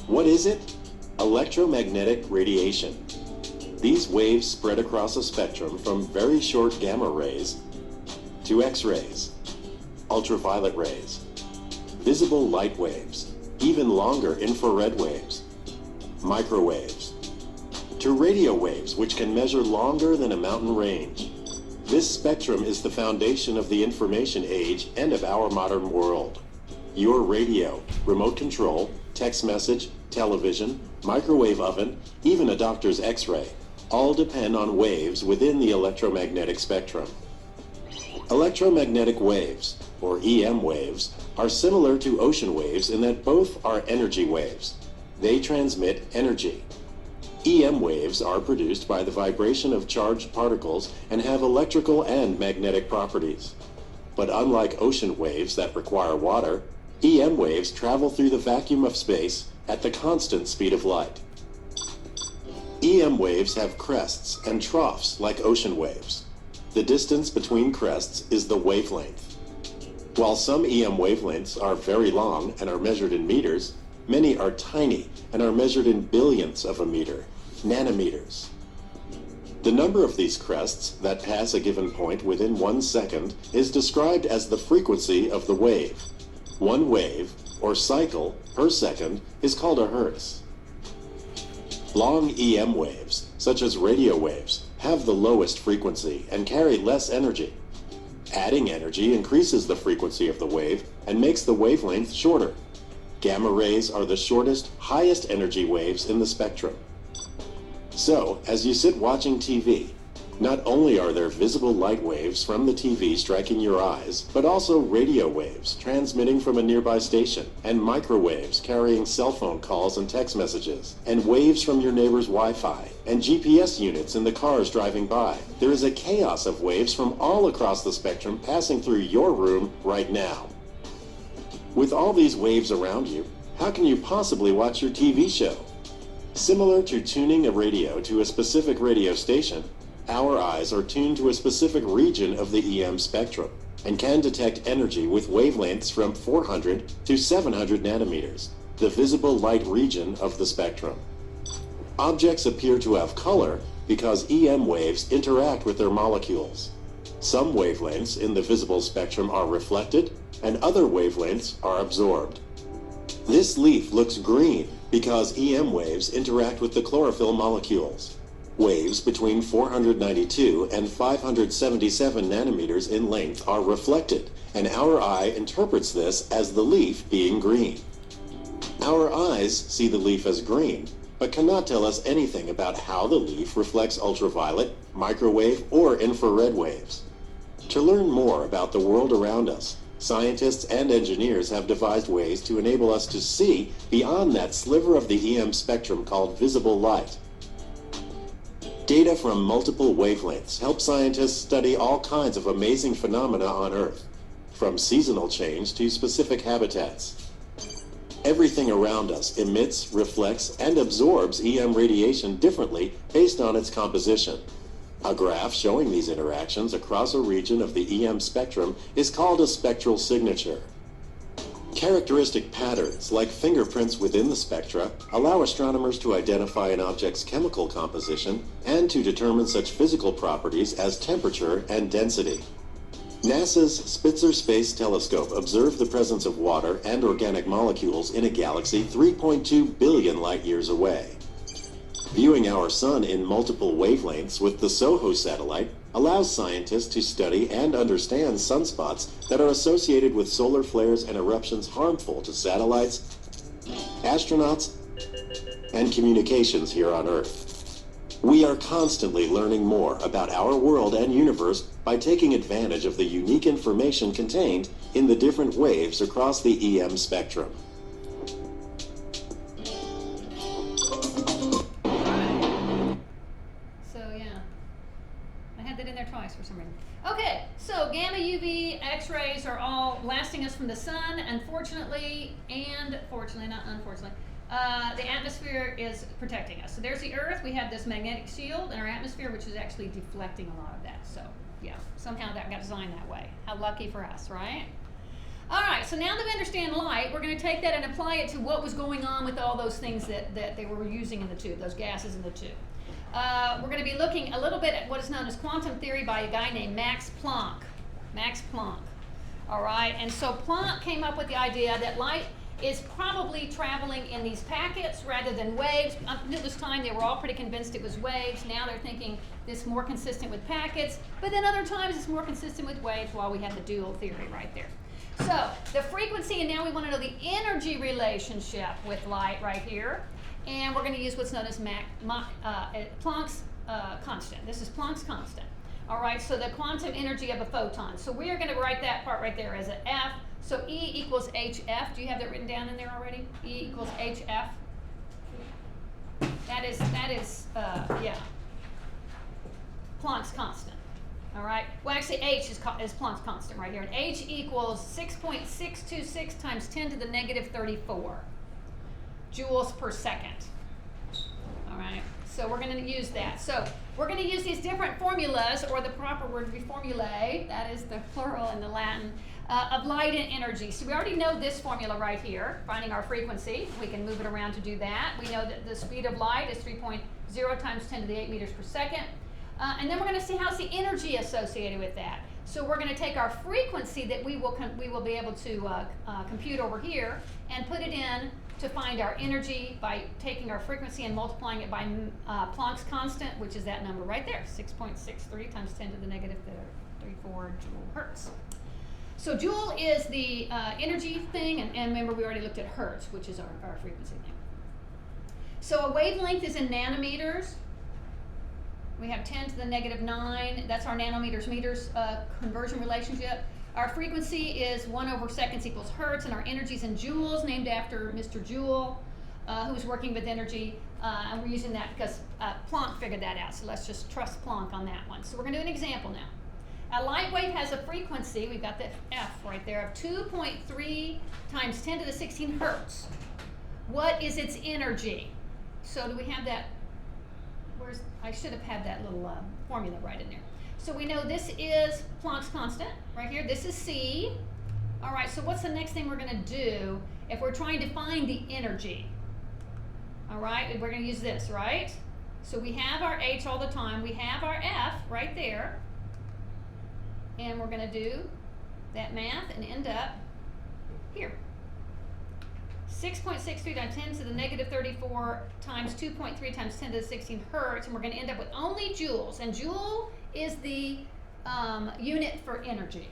S4: What is it? Electromagnetic radiation. These waves spread across a spectrum from very short gamma rays to X-rays, ultraviolet rays, visible light waves, even longer infrared waves, microwaves, to radio waves which can measure longer than a mountain range. This spectrum is the foundation of the information age and of our modern world. Your radio, remote control, text message, television, microwave oven, even a doctor's X-ray, all depend on waves within the electromagnetic spectrum. Electromagnetic waves, or EM waves, are similar to ocean waves in that both are energy waves. They transmit energy. EM waves are produced by the vibration of charged particles and have electrical and magnetic properties. But unlike ocean waves that require water, EM waves travel through the vacuum of space at the constant speed of light. EM waves have crests and troughs like ocean waves. The distance between crests is the wavelength. While some EM wavelengths are very long and are measured in meters, many are tiny and are measured in billionths of a meter, nanometers. The number of these crests that pass a given point within 1 second is described as the frequency of the wave. One wave, or cycle, per second is called a hertz. Long EM waves, such as radio waves, have the lowest frequency and carry less energy. Adding energy increases the frequency of the wave and makes the wavelength shorter. Gamma rays are the shortest, highest energy waves in the spectrum. So, as you sit watching TV, not only are there visible light waves from the TV striking your eyes, but also radio waves transmitting from a nearby station, and microwaves carrying cell phone calls and text messages, and waves from your neighbor's Wi-Fi, and GPS units in the cars driving by. There is a chaos of waves from all across the spectrum passing through your room right now. With all these waves around you, how can you possibly watch your TV show? Similar to tuning a radio to a specific radio station, our eyes are tuned to a specific region of the EM spectrum and can detect energy with wavelengths from 400 to 700 nanometers, the visible light region of the spectrum. Objects appear to have color because EM waves interact with their molecules. Some wavelengths in the visible spectrum are reflected, and other wavelengths are absorbed. This leaf looks green because EM waves interact with the chlorophyll molecules. Waves between 492 and 577 nanometers in length are reflected, and our eye interprets this as the leaf being green. Our eyes see the leaf as green, but cannot tell us anything about how the leaf reflects ultraviolet, microwave, or infrared waves. To learn more about the world around us, scientists and engineers have devised ways to enable us to see beyond that sliver of the EM spectrum called visible light. Data from multiple wavelengths help scientists study all kinds of amazing phenomena on Earth, from seasonal change to specific habitats. Everything around us emits, reflects, and absorbs EM radiation differently based on its composition. A graph showing these interactions across a region of the EM spectrum is called a spectral signature. Characteristic patterns, like fingerprints within the spectra, allow astronomers to identify an object's chemical composition and to determine such physical properties as temperature and density. NASA's Spitzer Space Telescope observed the presence of water and organic molecules in a galaxy 3.2 billion light-years away. Viewing our sun in multiple wavelengths with the SOHO satellite allows scientists to study and understand sunspots that are associated with solar flares and eruptions harmful to satellites, astronauts, and communications here on Earth. We are constantly learning more about our world and universe by taking advantage of the unique information contained in the different waves across the EM spectrum.
S1: Twice for some reason. Okay, so gamma, UV, X-rays are all blasting us from the sun. Unfortunately, and fortunately, not unfortunately, the atmosphere is protecting us. So there's the Earth. We have this magnetic shield in our atmosphere, which is actually deflecting a lot of that. So yeah, somehow that got designed that way. How lucky for us, right? All right, so now that we understand light, we're going to take that and apply it to what was going on with all those things that they were using in the tube, those gases in the tube. We're going to be looking a little bit at what is known as quantum theory by a guy named Max Planck. Max Planck. All right, and so Planck came up with the idea that light is probably traveling in these packets rather than waves. Up until this time, they were all pretty convinced it was waves. Now they're thinking this is more consistent with packets, but then other times it's more consistent with waves while we have the dual theory right there. So the frequency, and now we want to know the energy relationship with light right here. And we're going to use what's known as Planck's constant. This is Planck's constant. All right, so the quantum energy of a photon. So we are going to write that part right there as an F. So E equals HF. Do you have that written down in there already? E equals HF. That is Planck's constant. All right. Well, actually, H is Planck's constant right here. And H equals 6.626 times 10 to the negative 34 joules per second. All right. So we're going to use that. So we're going to use these different formulas, or the proper word would be formulae. That is the plural in the Latin. Of light and energy. So we already know this formula right here, finding our frequency. We can move it around to do that. We know that the speed of light is 3.0 times 10 to the 8 meters per second. And then we're going to see how's the energy associated with that. So we're going to take our frequency that we will be able to compute over here and put it in to find our energy by taking our frequency and multiplying it by Planck's constant, which is that number right there, 6.63 times 10 to the negative 34 joule hertz. So joule is the energy thing, and remember we already looked at hertz, which is our frequency thing. So a wavelength is in nanometers. We have 10 to the negative 9. That's our nanometers meters conversion relationship. Our frequency is 1 over seconds equals hertz, and our energy is in joules, named after Mr. Joule, who was working with energy. And we're using that because Planck figured that out. So let's just trust Planck on that one. So we're going to do an example now. A light wave has a frequency, we've got the F right there, of 2.3 times 10 to the 16 hertz. What is its energy? So do we have that? I should have had that little formula right in there. So we know this is Planck's constant right here. This is C. All right, so what's the next thing we're going to do if we're trying to find the energy? All right, we're going to use this, right? So we have our H all the time. We have our F right there. And we're going to do that math and end up here. 6.63 times 10 to the negative 34 times 2.3 times 10 to the 16 hertz, and we're going to end up with only joules. And joule is the unit for energy.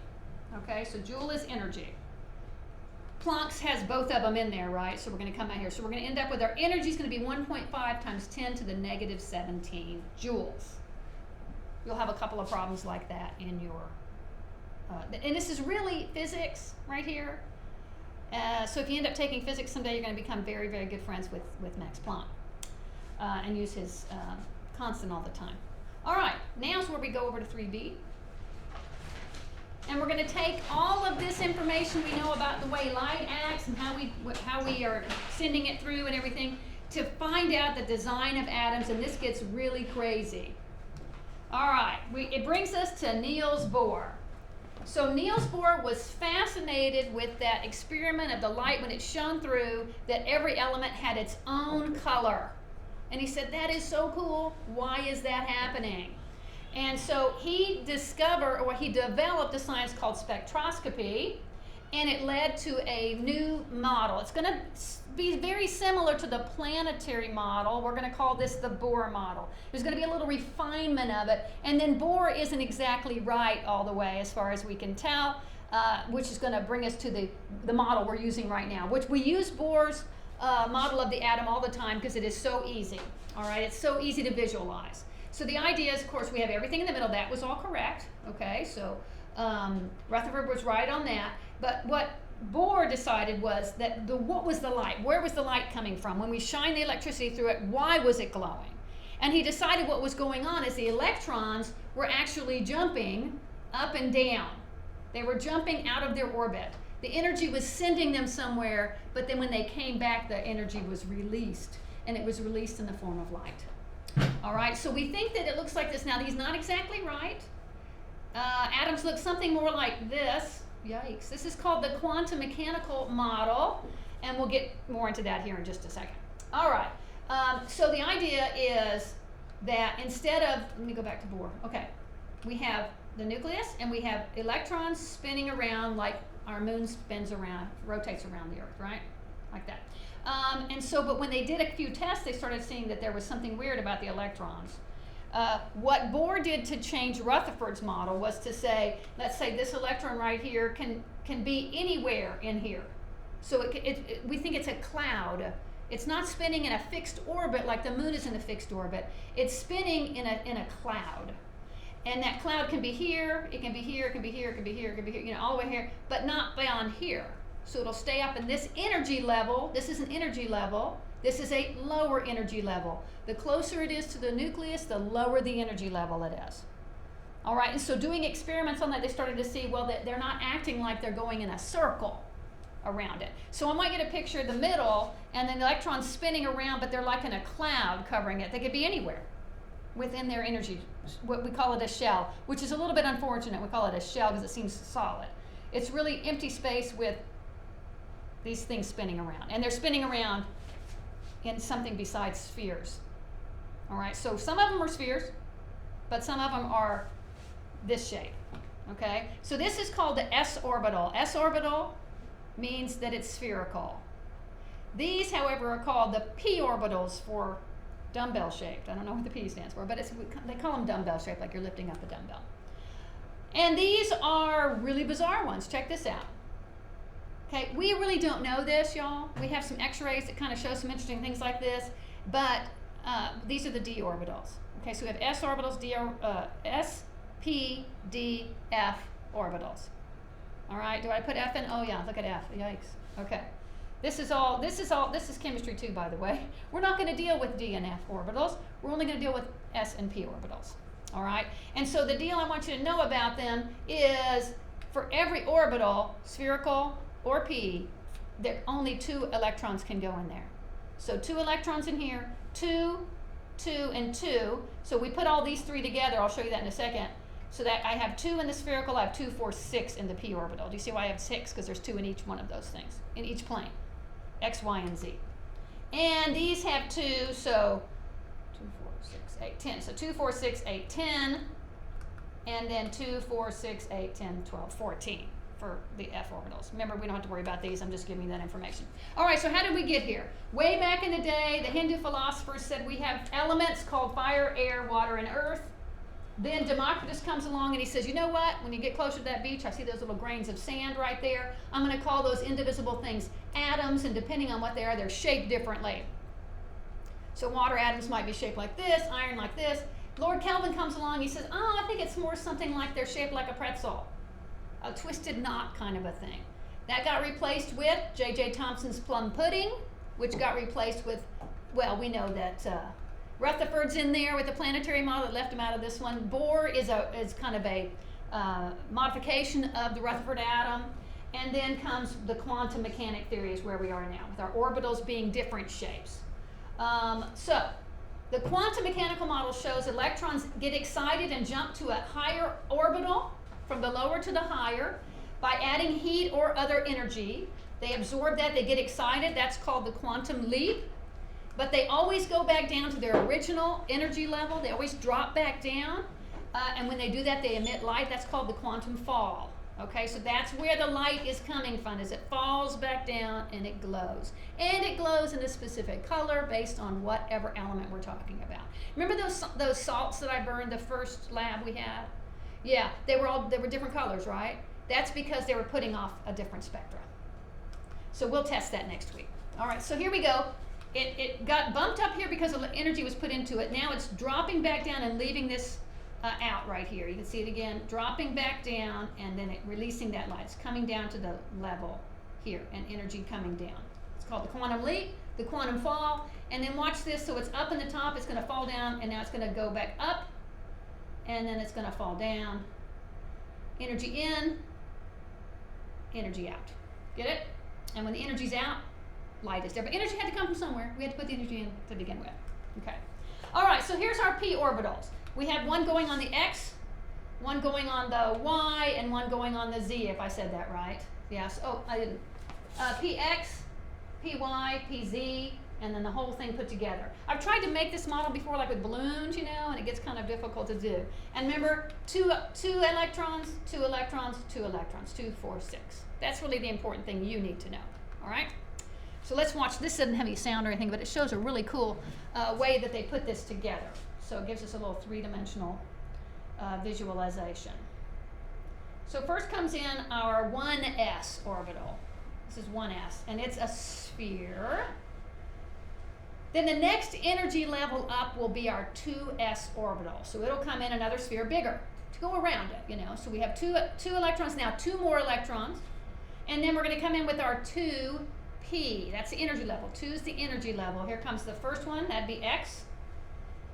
S1: Okay, so joule is energy. Planck's has both of them in there, right? So we're going to come out here. So we're going to end up with our energy is going to be 1.5 times 10 to the negative 17 joules. You'll have a couple of problems like that in your, and this is really physics right here. So if you end up taking physics someday, you're going to become very, very good friends with Max Planck and use his constant all the time. All right, now's where we go over to 3B. And we're going to take all of this information we know about the way light acts and how we are sending it through and everything to find out the design of atoms, and this gets really crazy. All right, it brings us to Niels Bohr. So Niels Bohr was fascinated with that experiment of the light when it shone through, that every element had its own color. And he said, that is so cool. Why is that happening? And so he developed a science called spectroscopy, and it led to a new model. It's going to be very similar to the planetary model. We're going to call this the Bohr model. There's going to be a little refinement of it, and then Bohr isn't exactly right all the way as far as we can tell, which is going to bring us to the model we're using right now, which we use Bohr's model of the atom all the time because it is so easy. All right, it's so easy to visualize. So the idea is, of course, we have everything in the middle. That was all correct. Okay, so Rutherford was right on that. But what Bohr decided was that what was the light? Where was the light coming from? When we shine the electricity through it, why was it glowing? And he decided what was going on is the electrons were actually jumping up and down. They were jumping out of their orbit. The energy was sending them somewhere, but then when they came back, the energy was released, and it was released in the form of light. All right, so we think that it looks like this. Now, he's not exactly right. Atoms look something more like this. Yikes. This is called the quantum mechanical model, and we'll get more into that here in just a second. All right, so the idea is that instead of, let me go back to Bohr. Okay, we have the nucleus, and we have electrons spinning around like our moon spins around, rotates around the Earth, right? Like that. But when they did a few tests, they started seeing that there was something weird about the electrons. What Bohr did to change Rutherford's model was to say, let's say this electron right here can be anywhere in here. So we think it's a cloud. It's not spinning in a fixed orbit like the moon is in a fixed orbit. It's spinning in a cloud. And that cloud can be here, it can be here, it can be here, it can be here, it can be here, all the way here, but not beyond here. So it'll stay up in this energy level. This is an energy level. This is a lower energy level. The closer it is to the nucleus, the lower the energy level it is. All right, and so doing experiments on that, they started to see, well, that they're not acting like they're going in a circle around it. So I might get a picture of the middle, and then the electrons spinning around, but they're like in a cloud covering it. They could be anywhere within their energy. What we call it a shell, which is a little bit unfortunate. We call it a shell because it seems solid. It's really empty space with these things spinning around, and they're spinning around in something besides spheres. All right, so some of them are spheres, but some of them are this shape. Okay, so this is called the s orbital. S orbital means that it's spherical. These, however, are called the p orbitals for dumbbell shaped. I don't know what the p stands for, but they call them dumbbell shaped, like you're lifting up a dumbbell. And these are really bizarre ones. Check this out. Okay, we really don't know this, y'all. We have some x-rays that kind of show some interesting things like this, but these are the d orbitals. Okay, so we have s orbitals, s, p, d, f orbitals. All right, do I put f in? Oh yeah, look at f, yikes. Okay, this is chemistry too, by the way. We're not gonna deal with d and f orbitals. We're only gonna deal with s and p orbitals. All right, and so the deal I want you to know about them is for every orbital, spherical, or p, there only 2 electrons can go in there. So 2 electrons in here, 2, 2, and 2. So we put all these three together. I'll show you that in a second. So that I have 2 in the spherical, I have 2, 4, 6 in the p orbital. Do you see why I have 6? Because there's 2 in each one of those things, in each plane, x, y, and z. And these have 2, so 2, 4, 6, 8, 10. So 2, 4, 6, 8, 10. And then 2, 4, 6, 8, 10, 12, 14 for the f orbitals. Remember, we don't have to worry about these. I'm just giving you that information. All right, so how did we get here? Way back in the day, the Hindu philosophers said we have elements called fire, air, water, and earth. Then Democritus comes along and he says, you know what? When you get closer to that beach, I see those little grains of sand right there. I'm going to call those indivisible things atoms, and depending on what they are, they're shaped differently. So water atoms might be shaped like this, iron like this. Lord Kelvin comes along, he says, oh, I think it's more something like they're shaped like a pretzel, a twisted knot kind of a thing. That got replaced with J.J. Thomson's plum pudding, which got replaced with, well, we know that Rutherford's in there with the planetary model that left him out of this one. Bohr is kind of a modification of the Rutherford atom. And then comes the quantum mechanic theory is where we are now, with our orbitals being different shapes. So the quantum mechanical model shows electrons get excited and jump to a higher orbital from the lower to the higher by adding heat or other energy. They absorb that, they get excited, that's called the quantum leap. But they always go back down to their original energy level. They always drop back down. And when they do that, they emit light. That's called the quantum fall. Okay, so that's where the light is coming from, is it falls back down and it glows. And it glows in a specific color based on whatever element we're talking about. Remember those salts that I burned the first lab we had? Yeah, they were different colors, right? That's because they were putting off a different spectra. So we'll test that next week. All right, so here we go. It got bumped up here because energy was put into it. Now it's dropping back down and leaving this out right here. You can see it again, dropping back down and then releasing that light. It's coming down to the level here and energy coming down. It's called the quantum leap, the quantum fall, and then watch this. So it's up in the top, it's going to fall down, and now it's going to go back up, and then it's going to fall down. Energy in, energy out. Get it? And when the energy's out, light is there. But energy had to come from somewhere. We had to put the energy in to begin with. Okay. All right, so here's our p orbitals. We have one going on the x, one going on the y, and one going on the z, if I said that right. Yes. Oh, I didn't. Px, py, pz, and then the whole thing put together. I've tried to make this model before, like with balloons, you know, and it gets kind of difficult to do. And remember, two electrons, 2 electrons, 2 electrons, 2, 4, 6. That's really the important thing you need to know. All right? So let's watch. This doesn't have any sound or anything, but it shows a really cool way that they put this together. So it gives us a little three-dimensional visualization. So first comes in our 1s orbital. This is 1s, and it's a sphere. Then the next energy level up will be our 2s orbital. So it'll come in another sphere bigger to go around it, you know. So we have two electrons now, 2 more electrons. And then we're going to come in with our 2p. That's the energy level. 2 is the energy level. Here comes the first one. That'd be x.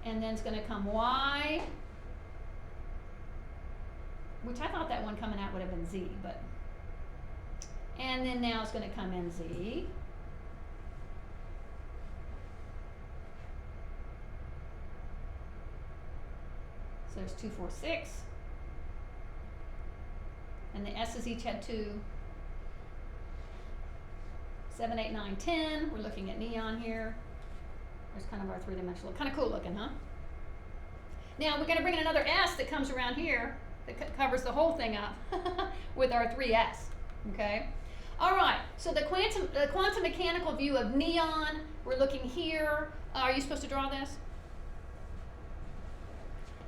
S1: And then it's going to come y, which I thought that one coming out would have been z, but. And then now it's going to come in z. So there's 2, 4, 6. And the s's each had 2. 7, 8, 9, 10. We're looking at neon here. There's kind of our three-dimensional. Kind of cool looking, huh? Now we're going to bring in another s that comes around here that covers the whole thing up with our 3s. Okay? All right. So the quantum mechanical view of neon. We're looking here. Are you supposed to draw this?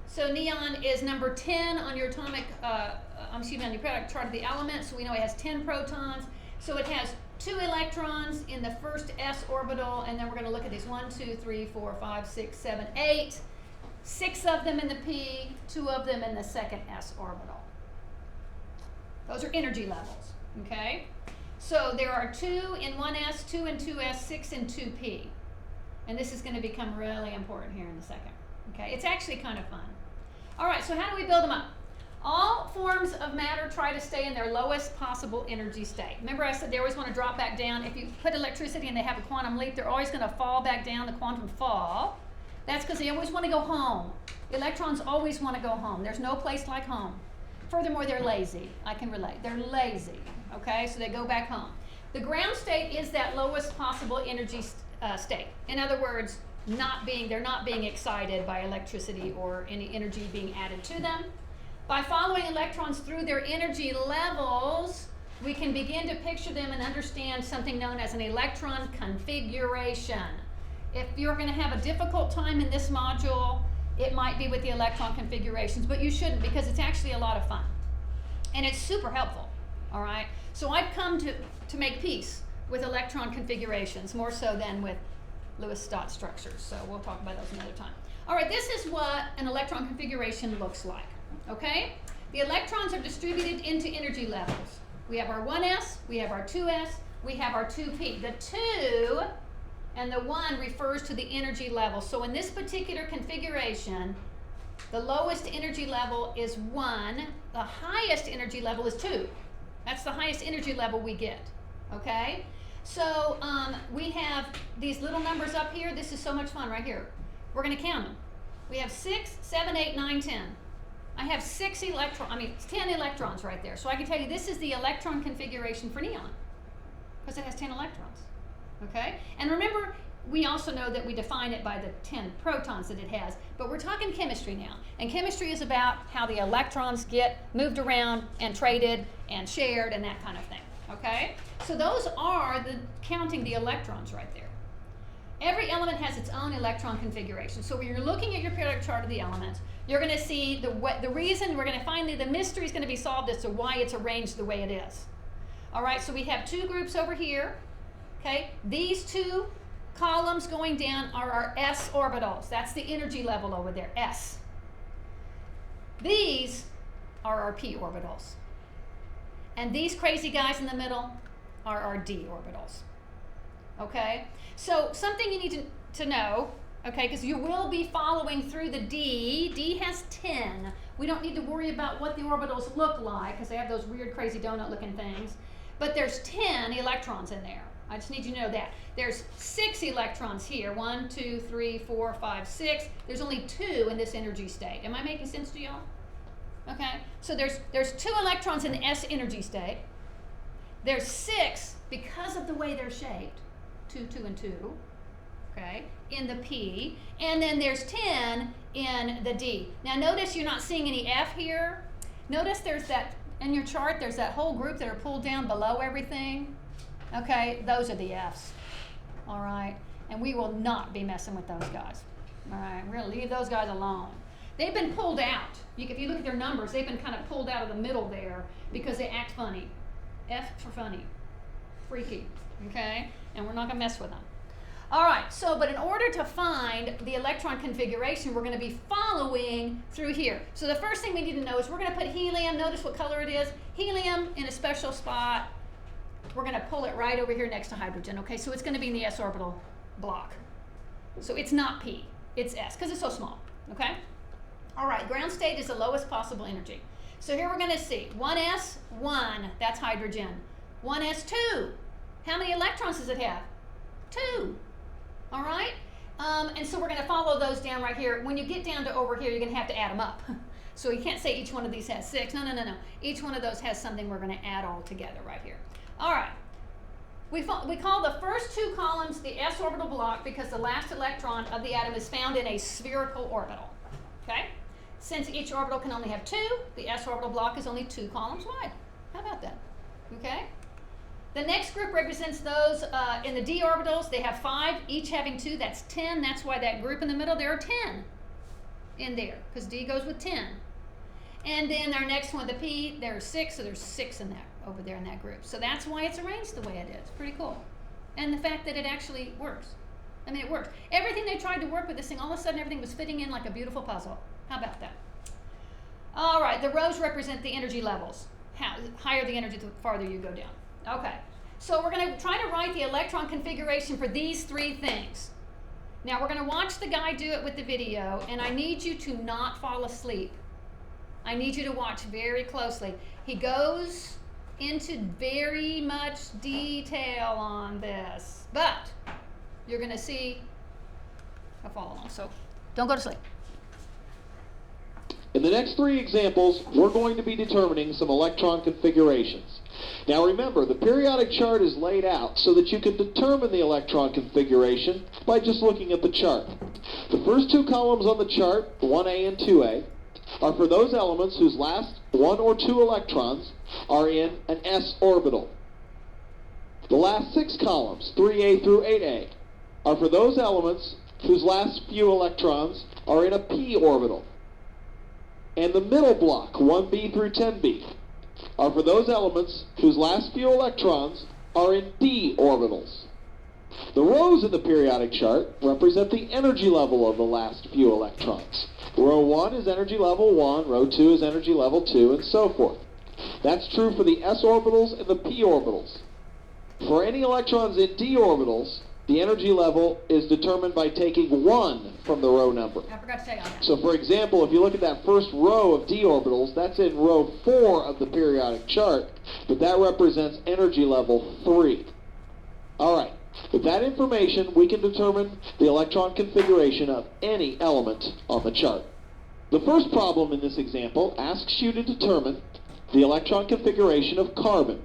S1: So neon is number 10 on your atomic, on your periodic chart of the elements. So we know it has 10 protons. So it has 2 electrons in the first s orbital, and then we're going to look at these 1, 2, 3, 4, 5, 6, 7, 8. 6 of them in the p, 2 of them in the second s orbital. Those are energy levels, okay? So there are 2 in 1s, 2 in 2s, 6 in 2p. And this is going to become really important here in a second, okay? It's actually kind of fun. All right, so how do we build them up? All forms of matter try to stay in their lowest possible energy state. Remember I said they always want to drop back down. If you put electricity and they have a quantum leap, they're always going to fall back down, the quantum fall. That's because they always want to go home. Electrons always want to go home. There's no place like home. Furthermore, they're lazy. I can relate. They're lazy, okay? So they go back home. The ground state is that lowest possible energy state. In other words, they're not being excited by electricity or any energy being added to them. By following electrons through their energy levels, we can begin to picture them and understand something known as an electron configuration. If you're going to have a difficult time in this module, it might be with the electron configurations, but you shouldn't, because it's actually a lot of fun. And it's super helpful, all right? So I've come to make peace with electron configurations, more so than with Lewis dot structures. So we'll talk about those another time. All right, this is what an electron configuration looks like, okay? The electrons are distributed into energy levels. We have our 1s, we have our 2s, we have our 2p. The 2 and the 1 refers to the energy level. So in this particular configuration, the lowest energy level is 1, the highest energy level is 2. That's the highest energy level we get, okay? So we have these little numbers up here. This is so much fun right here. We're going to count them. We have 6, 7, 8, 9, 10. I have 10 electrons right there. So I can tell you this is the electron configuration for neon, because it has 10 electrons, okay? And remember, we also know that we define it by the 10 protons that it has, but we're talking chemistry now. And chemistry is about how the electrons get moved around and traded and shared and that kind of thing, okay? So those are counting the electrons right there. Every element has its own electron configuration. So when you're looking at your periodic chart of the elements, you're going to see the reason, the mystery is going to be solved as to why it's arranged the way it is. All right, so we have two groups over here, okay? These two columns going down are our s orbitals. That's the energy level over there, s. These are our p orbitals. And these crazy guys in the middle are our d orbitals. Okay? So something you need to know, okay, because you will be following through the d. D has 10. We don't need to worry about what the orbitals look like, because they have those weird, crazy donut-looking things. But there's 10 electrons in there. I just need you to know that. There's 6 electrons here. 1, 2, 3, 4, 5, 6. There's only 2 in this energy state. Am I making sense to y'all? Okay, so there's 2 electrons in the s energy state. There's 6, because of the way they're shaped, 2, 2, and 2, okay, in the p, and then there's 10 in the d. Now notice you're not seeing any f here. Notice there's that, in your chart, there's that whole group that are pulled down below everything. Okay, those are the f's, all right, and we will not be messing with those guys, all right, we're going to leave those guys alone. They've been pulled out. If you look at their numbers, they've been kind of pulled out of the middle there because they act funny. F for funny. Freaky. Okay? And we're not going to mess with them. All right, so, but in order to find the electron configuration, we're going to be following through here. So the first thing we need to know is we're going to put helium, notice what color it is, helium in a special spot. We're going to pull it right over here next to hydrogen, okay? So it's going to be in the s orbital block. So it's not p, it's s, because it's so small, okay? All right, ground state is the lowest possible energy. So here we're going to see 1s, 1, that's hydrogen. 1s, 2. How many electrons does it have? 2. All right? And so we're going to follow those down right here. When you get down to over here, you're going to have to add them up. So you can't say each one of these has 6. No. Each one of those has something we're going to add all together right here. All right. We call the first 2 columns the s orbital block because the last electron of the atom is found in a spherical orbital. Okay? Since each orbital can only have 2, the s orbital block is only 2 columns wide. How about that? Okay? The next group represents those in the d orbitals. They have 5, each having 2. That's 10. That's why that group in the middle, there are 10 in there, because d goes with 10. And then our next one, the p, there are 6, so there's 6 in there, over there in that group. So that's why it's arranged the way it is. Pretty cool. And the fact that it actually works. I mean, it works. Everything they tried to work with this thing, all of a sudden everything was fitting in like a beautiful puzzle. How about that? All right, the rows represent the energy levels. Higher the energy, the farther you go down. Okay, so we're going to try to write the electron configuration for these 3 things. Now we're going to watch the guy do it with the video, and I need you to not fall asleep. I need you to watch very closely. He goes into very much detail on this, but you're going to see, I'll follow along, so don't go to sleep.
S5: In the next 3 examples, we're going to be determining some electron configurations. Now remember, the periodic chart is laid out so that you can determine the electron configuration by just looking at the chart. The first 2 columns on the chart, 1A and 2A, are for those elements whose last 1 or 2 electrons are in an s orbital. The last 6 columns, 3A through 8A, are for those elements whose last few electrons are in a p orbital. And the middle block, 1B through 10B, are for those elements whose last few electrons are in d orbitals. The rows in the periodic chart represent the energy level of the last few electrons. Row 1 is energy level 1, row 2 is energy level 2, and so forth. That's true for the s orbitals and the p orbitals. For any electrons in d orbitals, the energy level is determined by taking 1 from the row number.
S1: I forgot to tell you on that.
S5: So for example, if you look at that first row of d orbitals, that's in row 4 of the periodic chart, but that represents energy level 3. Alright, with that information, we can determine the electron configuration of any element on the chart. The first problem in this example asks you to determine the electron configuration of carbon.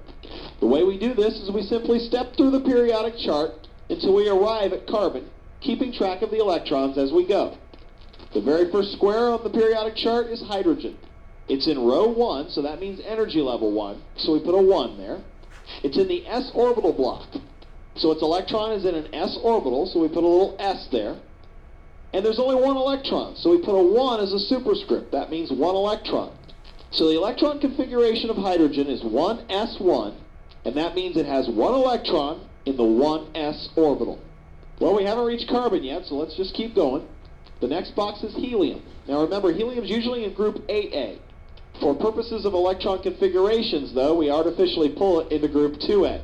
S5: The way we do this is we simply step through the periodic chart until we arrive at carbon, keeping track of the electrons as we go. The very first square on the periodic chart is hydrogen. It's in row 1, so that means energy level 1, so we put a 1 there. It's in the s orbital block, so its electron is in an s orbital, so we put a little s there. And there's only 1 electron, so we put a 1 as a superscript. That means 1 electron. So the electron configuration of hydrogen is 1s1, and that means it has 1 electron in the 1s orbital. Well, we haven't reached carbon yet, so let's just keep going. The next box is helium. Now remember, helium's usually in group 8A. For purposes of electron configurations, though, we artificially pull it into group 2A.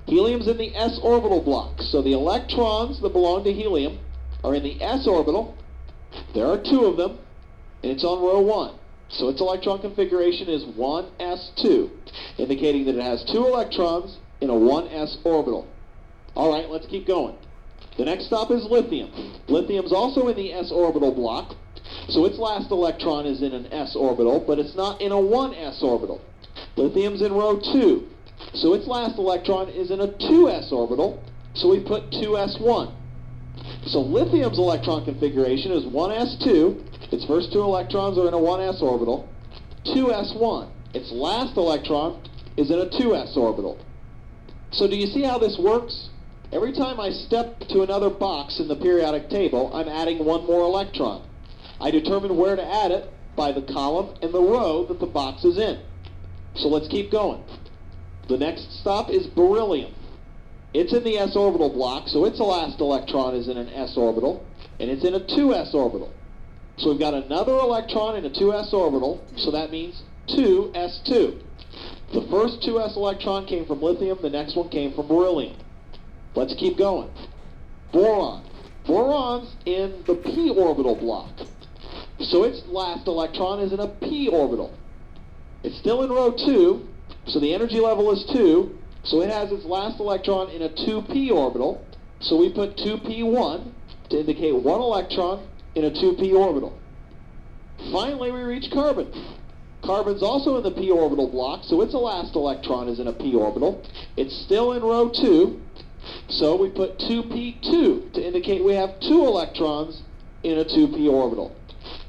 S5: Helium's in the s orbital block, so the electrons that belong to helium are in the s orbital. There are 2 of them, and it's on row 1. So its electron configuration is 1s2, indicating that it has 2 electrons in a 1s orbital. Alright, let's keep going. The next stop is lithium. Lithium's also in the s orbital block, so its last electron is in an s orbital, but it's not in a 1s orbital. Lithium's in row 2, so its last electron is in a 2s orbital, so we put 2s1. So lithium's electron configuration is 1s2, its first 2 electrons are in a 1s orbital, 2s1. Its last electron is in a 2s orbital. So do you see how this works? Every time I step to another box in the periodic table, I'm adding 1 more electron. I determine where to add it by the column and the row that the box is in. So let's keep going. The next stop is beryllium. It's in the s orbital block, so its last electron is in an s orbital, and it's in a 2s orbital. So we've got another electron in a 2s orbital, so that means 2s2. The first 2s electron came from lithium, the next one came from beryllium. Let's keep going. Boron. Boron's in the p orbital block, so its last electron is in a p orbital. It's still in row 2, so the energy level is 2, so it has its last electron in a 2p orbital, so we put 2p1 to indicate 1 electron in a 2p orbital. Finally, we reach carbon. Carbon's also in the p orbital block, so its last electron is in a p orbital. It's still in row 2, so we put 2p2 to indicate we have 2 electrons in a 2p orbital.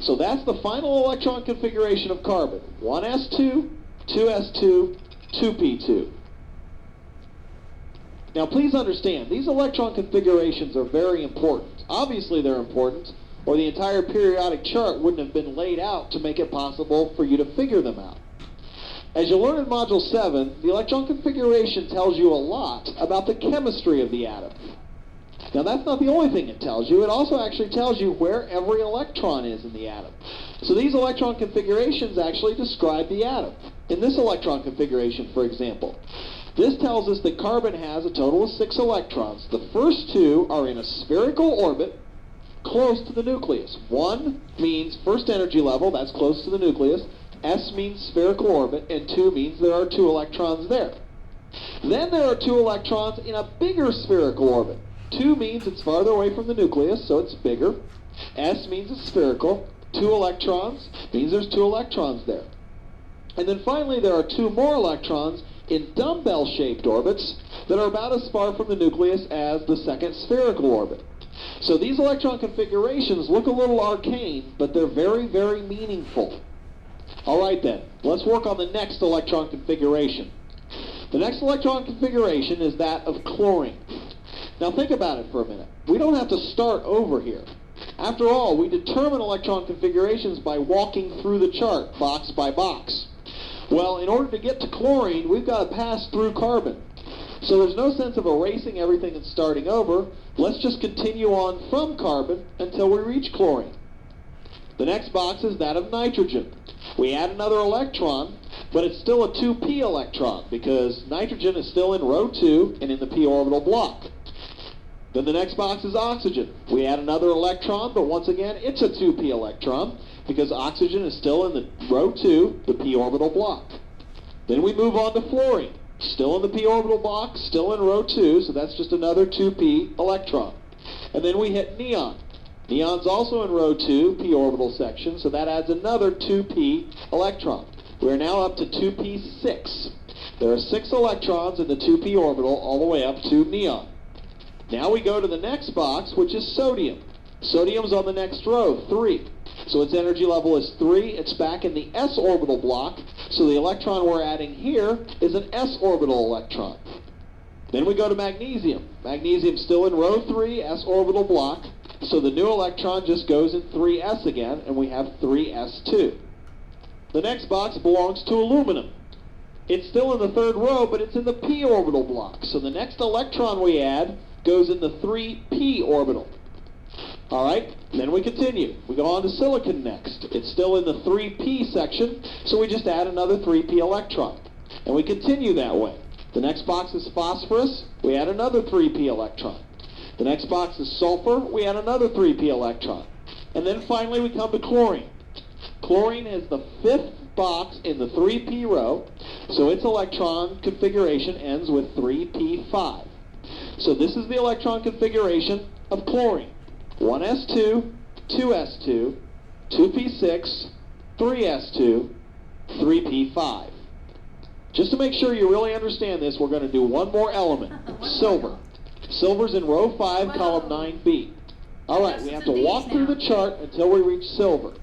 S5: So that's the final electron configuration of carbon. 1s2, 2s2, 2p2. Now please understand, these electron configurations are very important. Obviously they're important, or the entire periodic chart wouldn't have been laid out to make it possible for you to figure them out. As you'll learn in Module 7, the electron configuration tells you a lot about the chemistry of the atom. Now that's not the only thing it tells you, it also actually tells you where every electron is in the atom. So these electron configurations actually describe the atom. In this electron configuration, for example, this tells us that carbon has a total of 6 electrons. The first 2 are in a spherical orbit, close to the nucleus. 1 means first energy level, that's close to the nucleus. S means spherical orbit, and 2 means there are 2 electrons there. Then there are 2 electrons in a bigger spherical orbit. 2 means it's farther away from the nucleus, so it's bigger. S means it's spherical. 2 electrons means there's 2 electrons there. And then finally there are 2 more electrons in dumbbell-shaped orbits that are about as far from the nucleus as the second spherical orbit. So these electron configurations look a little arcane, but they're very, very meaningful. All right then, let's work on the next electron configuration. The next electron configuration is that of chlorine. Now think about it for a minute. We don't have to start over here. After all, we determine electron configurations by walking through the chart, box by box. Well, in order to get to chlorine, we've got to pass through carbon. So there's no sense of erasing everything and starting over. Let's just continue on from carbon until we reach chlorine. The next box is that of nitrogen. We add another electron, but it's still a 2p electron because nitrogen is still in row 2 and in the p orbital block. Then the next box is oxygen. We add another electron, but once again, it's a 2p electron because oxygen is still in the row 2, the p orbital block. Then we move on to fluorine. Still in the p orbital block, still in row 2, so that's just another 2p electron. And then we hit neon. Neon's also in row 2, p orbital section, so that adds another 2p electron. We're now up to 2p6. There are 6 electrons in the 2p orbital all the way up to neon. Now we go to the next box, which is sodium. Sodium's on the next row, 3. So its energy level is 3. It's back in the s orbital block, so the electron we're adding here is an s orbital electron. Then we go to magnesium. Magnesium's still in row 3, s orbital block, so the new electron just goes in 3s again, and we have 3s2. The next box belongs to aluminum. It's still in the 3rd row, but it's in the p orbital block, so the next electron we add goes in the 3p orbital. All right, then we continue. We go on to silicon next. It's still in the 3p section, so we just add another 3p electron. And we continue that way. The next box is phosphorus. We add another 3p electron. The next box is sulfur. We add another 3p electron. And then finally we come to chlorine. Chlorine is the 5th box in the 3p row, so its electron configuration ends with 3p5. So this is the electron configuration of chlorine. 1s2, 2s2, 2p6, 3s2, 3p5. Just to make sure you really understand this, we're going to do one more element, silver. Silver's in row 5, column 9b. All right, we have to walk through the chart until we reach silver.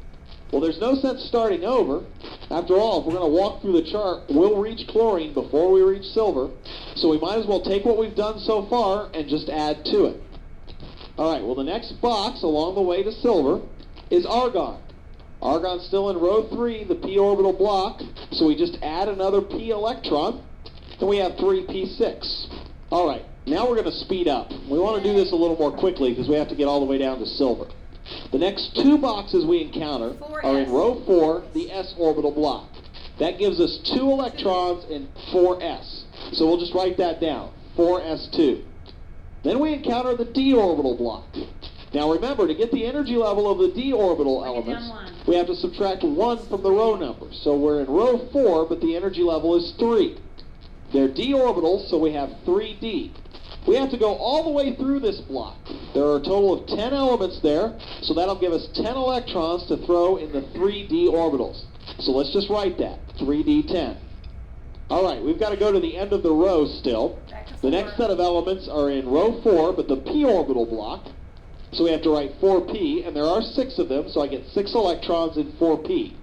S5: Well, there's no sense starting over. After all, if we're going to walk through the chart, we'll reach chlorine before we reach silver. So we might as well take what we've done so far and just add to it. All right, well, the next box along the way to silver is argon. Argon's still in row 3, the p orbital block, so we just add another p electron, and we have 3p6. All right, now we're going to speed up. We want to do this a little more quickly because we have to get all the way down to silver. The next 2 boxes we encounter are in row 4, the s orbital block. That gives us 2 electrons in 4s. So we'll just write that down, 4s2. Then we encounter the d orbital block. Now remember, to get the energy level of the d orbital elements, we have to subtract 1 from the row number. So we're in row 4, but the energy level is 3. They're d orbitals, so we have 3d. We have to go all the way through this block. There are a total of 10 elements there, so that'll give us 10 electrons to throw in the 3d orbitals. So let's just write that, 3d10. All right, we've got to go to the end of the row still. The next set of elements are in row 4, but the p orbital block. So we have to write 4p, and there are 6 of them, so I get 6 electrons in 4p.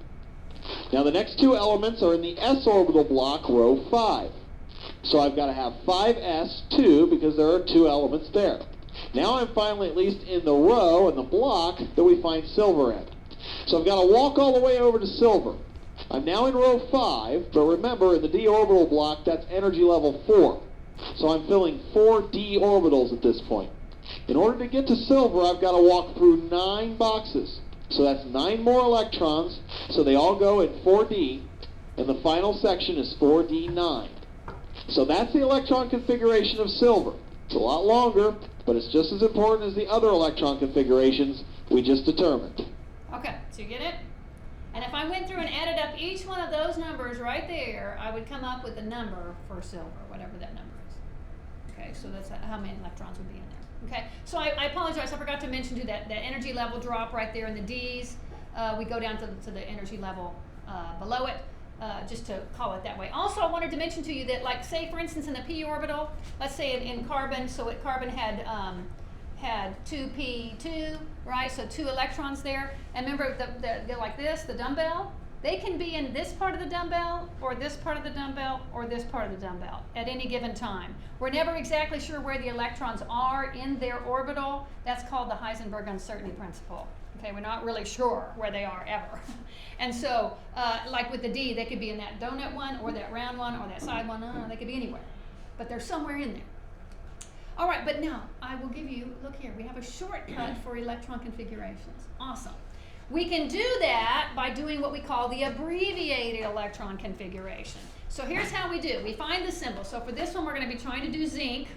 S5: Now the next 2 elements are in the s orbital block, row 5. So I've got to have 5s2 because there are 2 elements there. Now I'm finally at least in the row and the block that we find silver in. So I've got to walk all the way over to silver. I'm now in row 5, but remember in the d orbital block that's energy level 4. So I'm filling 4 d orbitals at this point. In order to get to silver, I've got to walk through 9 boxes. So that's 9 more electrons, so they all go in 4d, and the final section is 4d9. So that's the electron configuration of silver. It's a lot longer, but it's just as important as the other electron configurations we just determined.
S1: Okay, so you get it? And if I went through and added up each one of those numbers right there, I would come up with a number for silver, whatever that number is. Okay, so that's how many electrons would be in there. Okay, so I apologize, I forgot to mention to that energy level drop right there in the D's. We go down to the energy level below it, just to call it that way. Also, I wanted to mention to you that, like, say for instance in the p orbital, let's say in carbon, so carbon had 2p2, right? So 2 electrons there. And remember, they're like this, the dumbbell. They can be in this part of the dumbbell, or this part of the dumbbell, or this part of the dumbbell at any given time. We're never exactly sure where the electrons are in their orbital. That's called the Heisenberg uncertainty principle. Okay, we're not really sure where they are ever. And so, like with the D, they could be in that donut one, or that round one, or that side one. They could be anywhere. But they're somewhere in there. All right, but now I will give you, look here, we have a shortcut for electron configurations. Awesome. We can do that by doing what we call the abbreviated electron configuration. So here's how we do. We find the symbol. So for this one, we're going to be trying to do zinc.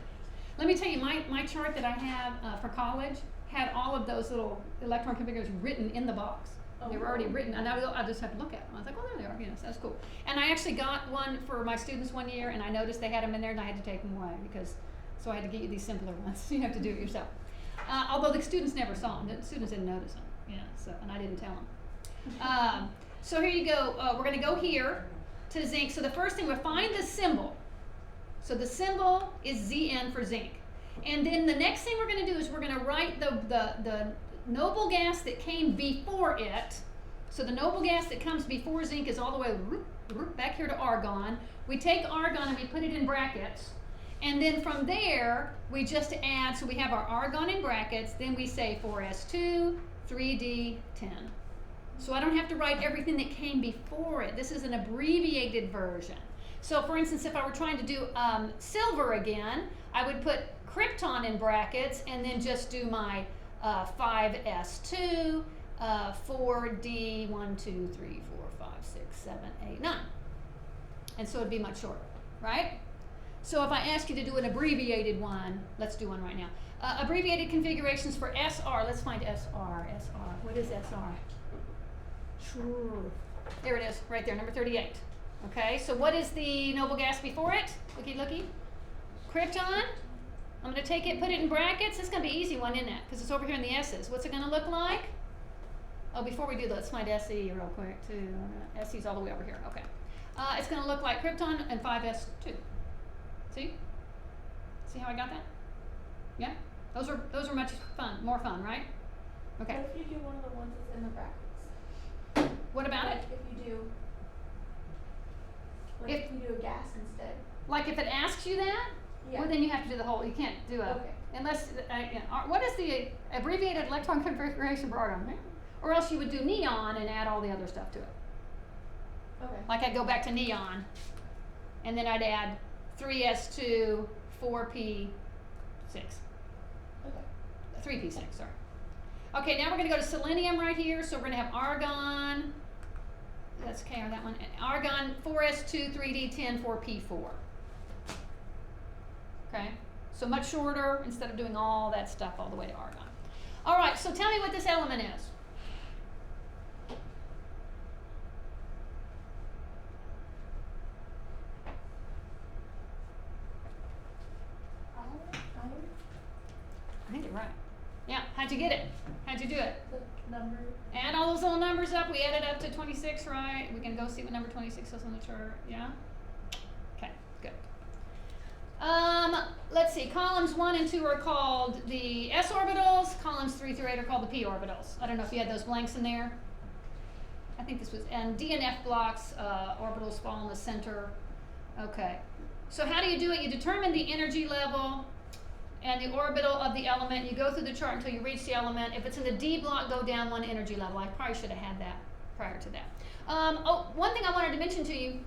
S1: Let me tell you, my chart that I have for college had all of those little electron configurations written in the box. They were already written, and I just have to look at them. I was like, oh, there they are. Yes, that's cool. And I actually got one for my students one year, and I noticed they had them in there, and I had to take them away because, so I had to get you these simpler ones. You have to do it yourself. Although the students never saw them. The students didn't notice them. Yeah, so, and I didn't tell them. So here you go. We're going to go here to zinc. So the first thing, we'll find the symbol. So the symbol is Zn for zinc. And then the next thing we're going to do is we're going to write the noble gas that came before it. So the noble gas that comes before zinc is all the way back here to argon. We take argon and we put it in brackets. And then from there, we just add, so we have our argon in brackets, then we say 4s2, 3d10. So I don't have to write everything that came before it. This is an abbreviated version. So for instance, if I were trying to do silver again, I would put krypton in brackets and then just do my 5s2, 4d, 1, 2, 3, 4, 5, 6, 7, 8, 9. And so it'd be much shorter, right? So if I ask you to do an abbreviated one, let's do one right now. Abbreviated configurations for SR. Let's find SR. SR. What is SR? Sure. There it is, right there, number 38. Okay, so what is the noble gas before it? Looky, looky. Krypton. I'm going to take it, put it in brackets. It's going to be an easy one, isn't it? Because it's over here in the S's. What's it going to look like? Oh, before we do that, let's find SE real quick, too. SE's all the way over here. Okay. It's going to look like krypton and 5s2. See? See how I got that? Yeah? Those are much fun, more fun, right? Okay.
S3: What if you do one of the ones that's in the brackets?
S1: What about
S3: Like
S1: it?
S3: if you do, like
S1: If-
S3: if you do a gas instead.
S1: Like if it asks you that,
S3: Yeah.
S1: well then you have to do the whole, you can't do a,
S3: Okay.
S1: unless, what is the abbreviated electron configuration for argon? Or else you would do neon and add all the other stuff to it.
S3: Okay.
S1: Like I'd go back to neon, and then I'd add 3s2, 4p6.
S3: Okay.
S1: 3p6, sorry. Okay, now we're going to go to selenium right here. So we're going to have argon, that's K on that one, argon 4s2, 3d10, 4p4. Okay, so much shorter instead of doing all that stuff all the way to argon. All right, so tell me what this element is. I think you're right. Yeah, how'd you get it? How'd you do it?
S3: The number.
S1: Add all those little numbers up. We added up to 26, right? We can go see what number 26 is on the chart. Yeah? Okay, good. Let's see. Columns 1 and 2 are called the s orbitals. Columns 3 through 8 are called the p orbitals. I don't know if you had those blanks in there. I think this was, and D and F blocks, orbitals fall in the center. Okay. So how do you do it? You determine the energy level and the orbital of the element. You go through the chart until you reach the element. If it's in the D block, go down one energy level. I probably should have had that prior to that. One thing I wanted to mention to you,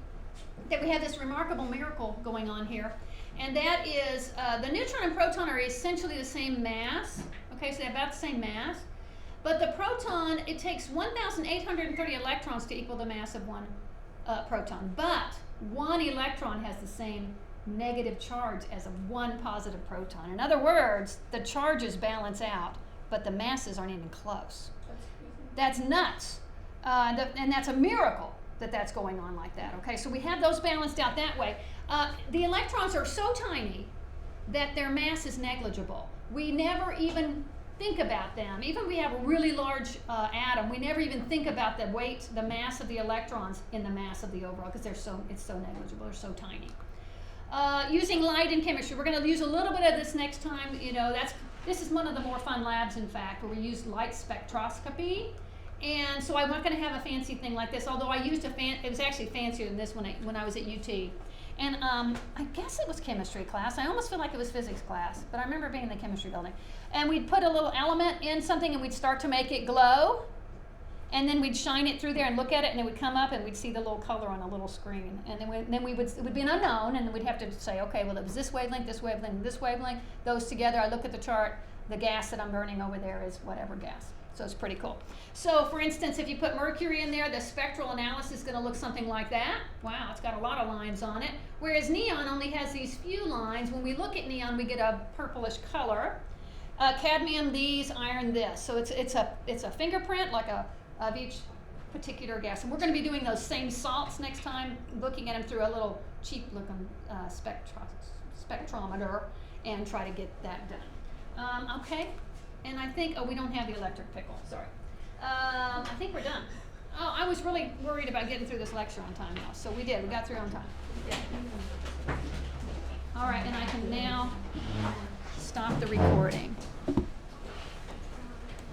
S1: that we have this remarkable miracle going on here, and that is the neutron and proton are essentially the same mass. Okay, so they're about the same mass. But the proton, it takes 1,830 electrons to equal the mass of one proton. But one electron has the same negative charge as a one positive proton. In other words, the charges balance out, but the masses aren't even close.
S3: That's crazy.
S1: That's nuts. And that's a miracle that that's going on like that. Okay, so we have those balanced out that way. The electrons are so tiny that their mass is negligible. We never even think about them. Even we have a really large atom, we never even think about the weight, the mass of the electrons in the mass of the overall, because it's so negligible, they're so tiny. Using light in chemistry, we're going to use a little bit of this next time. You know, this is one of the more fun labs, in fact, where we use light spectroscopy. And so I'm not going to have a fancy thing like this, although I used it was actually fancier than this when I was at UT. And I guess it was chemistry class. I almost feel like it was physics class, but I remember being in the chemistry building. And we'd put a little element in something and we'd start to make it glow. And then we'd shine it through there and look at it, and it would come up and we'd see the little color on a little screen. And then it would be an unknown, and then we'd have to say, okay, well, it was this wavelength, this wavelength, this wavelength. Those together, I look at the chart, the gas that I'm burning over there is whatever gas. So it's pretty cool. So for instance, if you put mercury in there, the spectral analysis is going to look something like that. Wow, it's got a lot of lines on it. Whereas neon only has these few lines. When we look at neon, we get a purplish color. Cadmium, these, iron, this. So it's a fingerprint of each particular gas. And we're going to be doing those same salts next time, looking at them through a little cheap-looking spectrometer, and try to get that done. Okay. And I think, we don't have the electric pickle, sorry. I think we're done. Oh, I was really worried about getting through this lecture on time now, so we did, we got through on time. Yeah. All right, and I can now stop the recording.